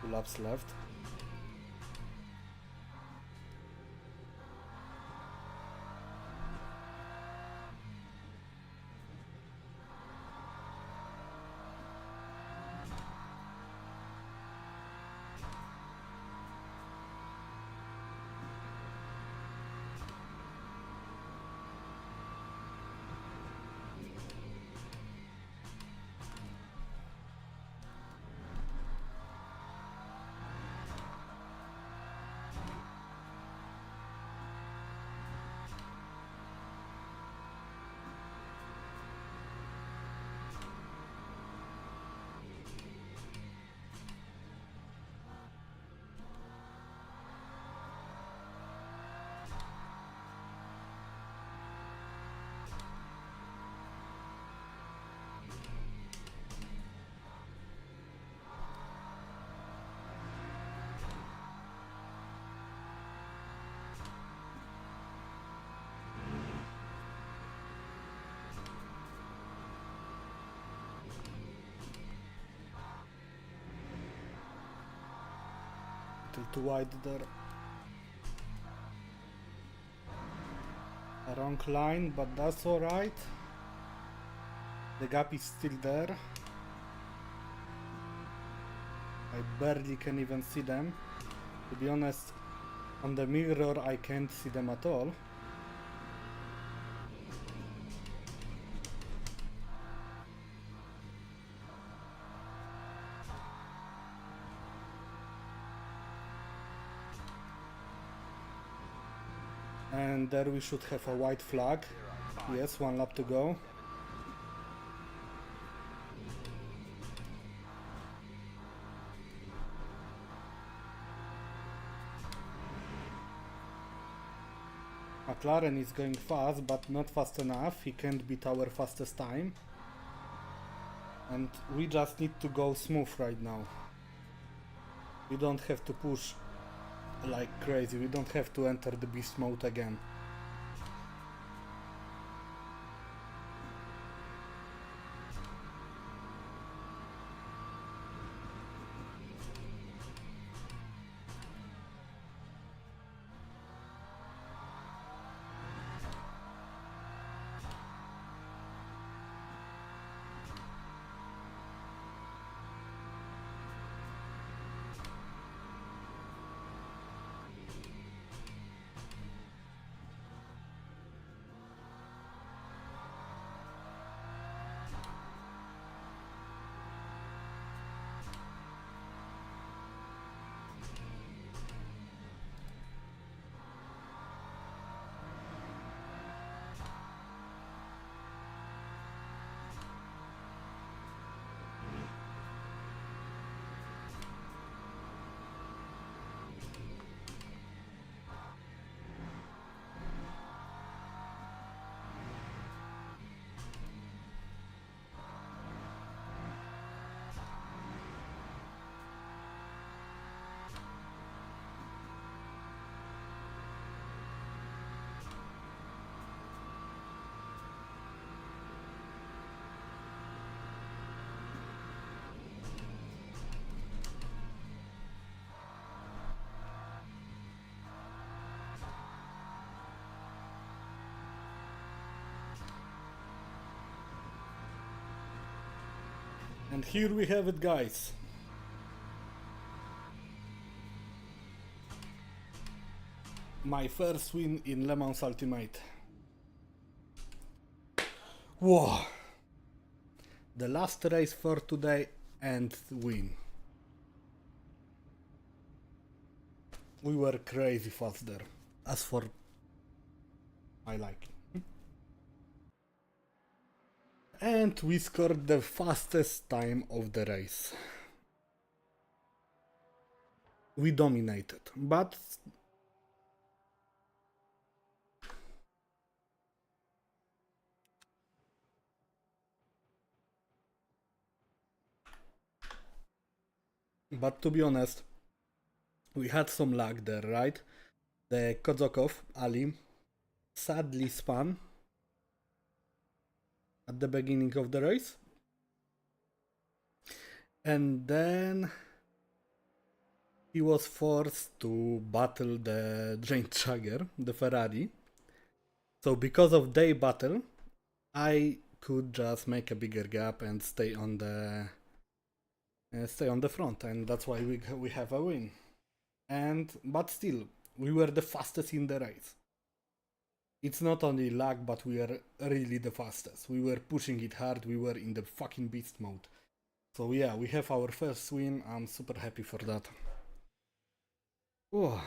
2 laps left. Too wide there. A wrong line, but that's alright. The gap is still there. I barely can even see them. To be honest, on the mirror I can't see them at all. And there we should have a white flag. Yes, 1 lap to go. McLaren is going fast, but not fast enough. He can't beat our fastest time. And we just need to go smooth right now. We don't have to push like crazy. We don't have to enter the beast mode again. And here we have it, guys. My first win in Le Mans Ultimate. Whoa! The last race for today and win. We were crazy fast there, as for my liking. And we scored the fastest time of the race. We dominated, but to be honest, we had some lag there, right? The Kozokov, Ali, sadly spun at the beginning of the race. And then he was forced to battle the Jane Chugger, the Ferrari. So because of their battle, I could just make a bigger gap and stay on the front, and that's why we have a win. But still, we were the fastest in the race. It's not only lag, but we are really the fastest. We were pushing it hard. We were in the fucking beast mode. So yeah, we have our first win. I'm super happy for that. Oh,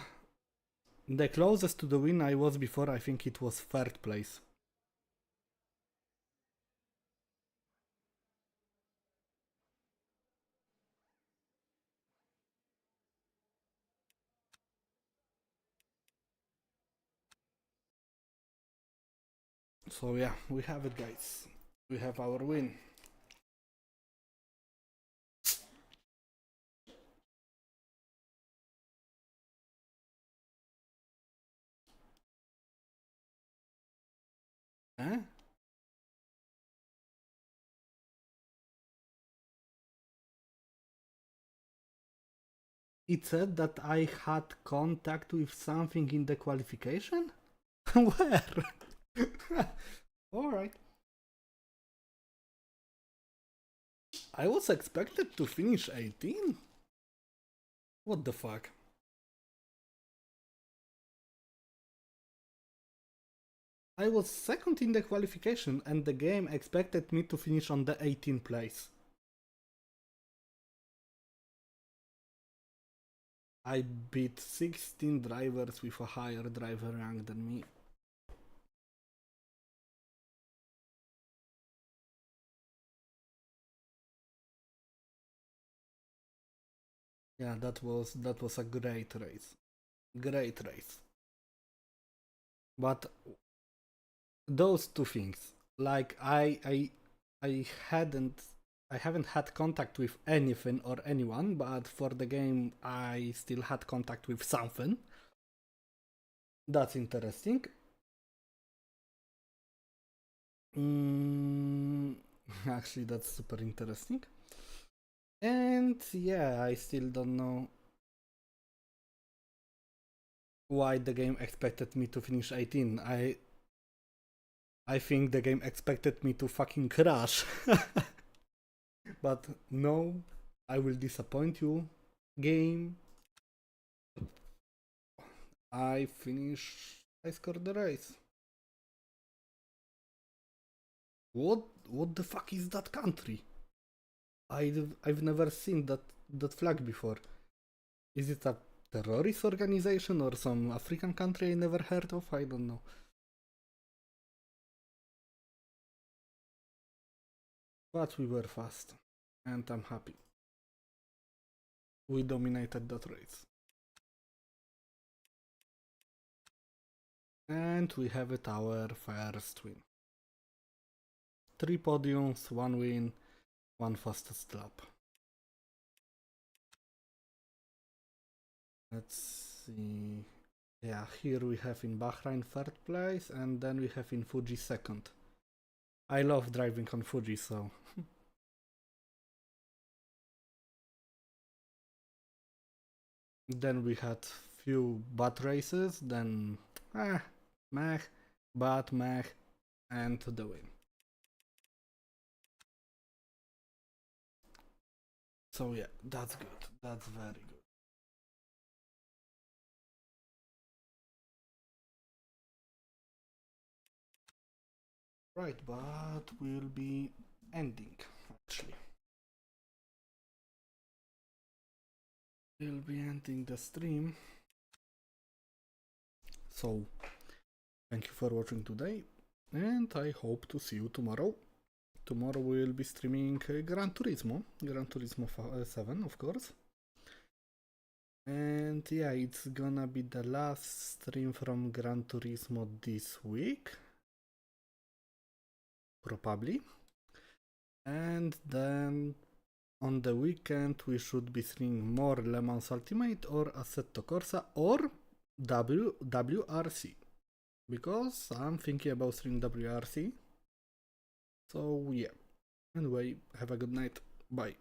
the closest to the win I was before, I think it was 3rd place. So yeah, we have it, guys. We have our win. Huh? It said that I had contact with something in the qualification? Where? Alright. I was expected to finish 18? What the fuck? I was second in the qualification and the game expected me to finish on the 18th place. I beat 16 drivers with a higher driver rank than me. Yeah, that was a great race. Great race. But those two things, like I haven't had contact with anything or anyone, but for the game I still had contact with something. That's interesting. Actually, that's super interesting. And yeah, I still don't know why the game expected me to finish 18. I think the game expected me to fucking crash. But no, I will disappoint you, game. I scored the race. What the fuck is that country? I've never seen that flag before. Is it a terrorist organization or some African country I never heard of? I don't know. But we were fast, and I'm happy. We dominated that race. And we have it our first win. 3 podiums, 1 win, 1 fastest lap. Let's see. Yeah, here we have in Bahrain 3rd place, and then we have in Fuji 2nd. I love driving on Fuji, so... Then we had few bad races, then meh, bad, meh, and the win. So yeah, that's good. That's very good. Right, but we'll be ending, actually. We'll be ending the stream. So, thank you for watching today, and I hope to see you tomorrow. Tomorrow we will be streaming Gran Turismo 7, of course. And yeah, it's gonna be the last stream from Gran Turismo this week. Probably. And then on the weekend we should be streaming more Le Mans Ultimate or AssettoCorsa or WRC. Because I'm thinking about streaming WRC. So yeah. Anyway, have a good night. Bye.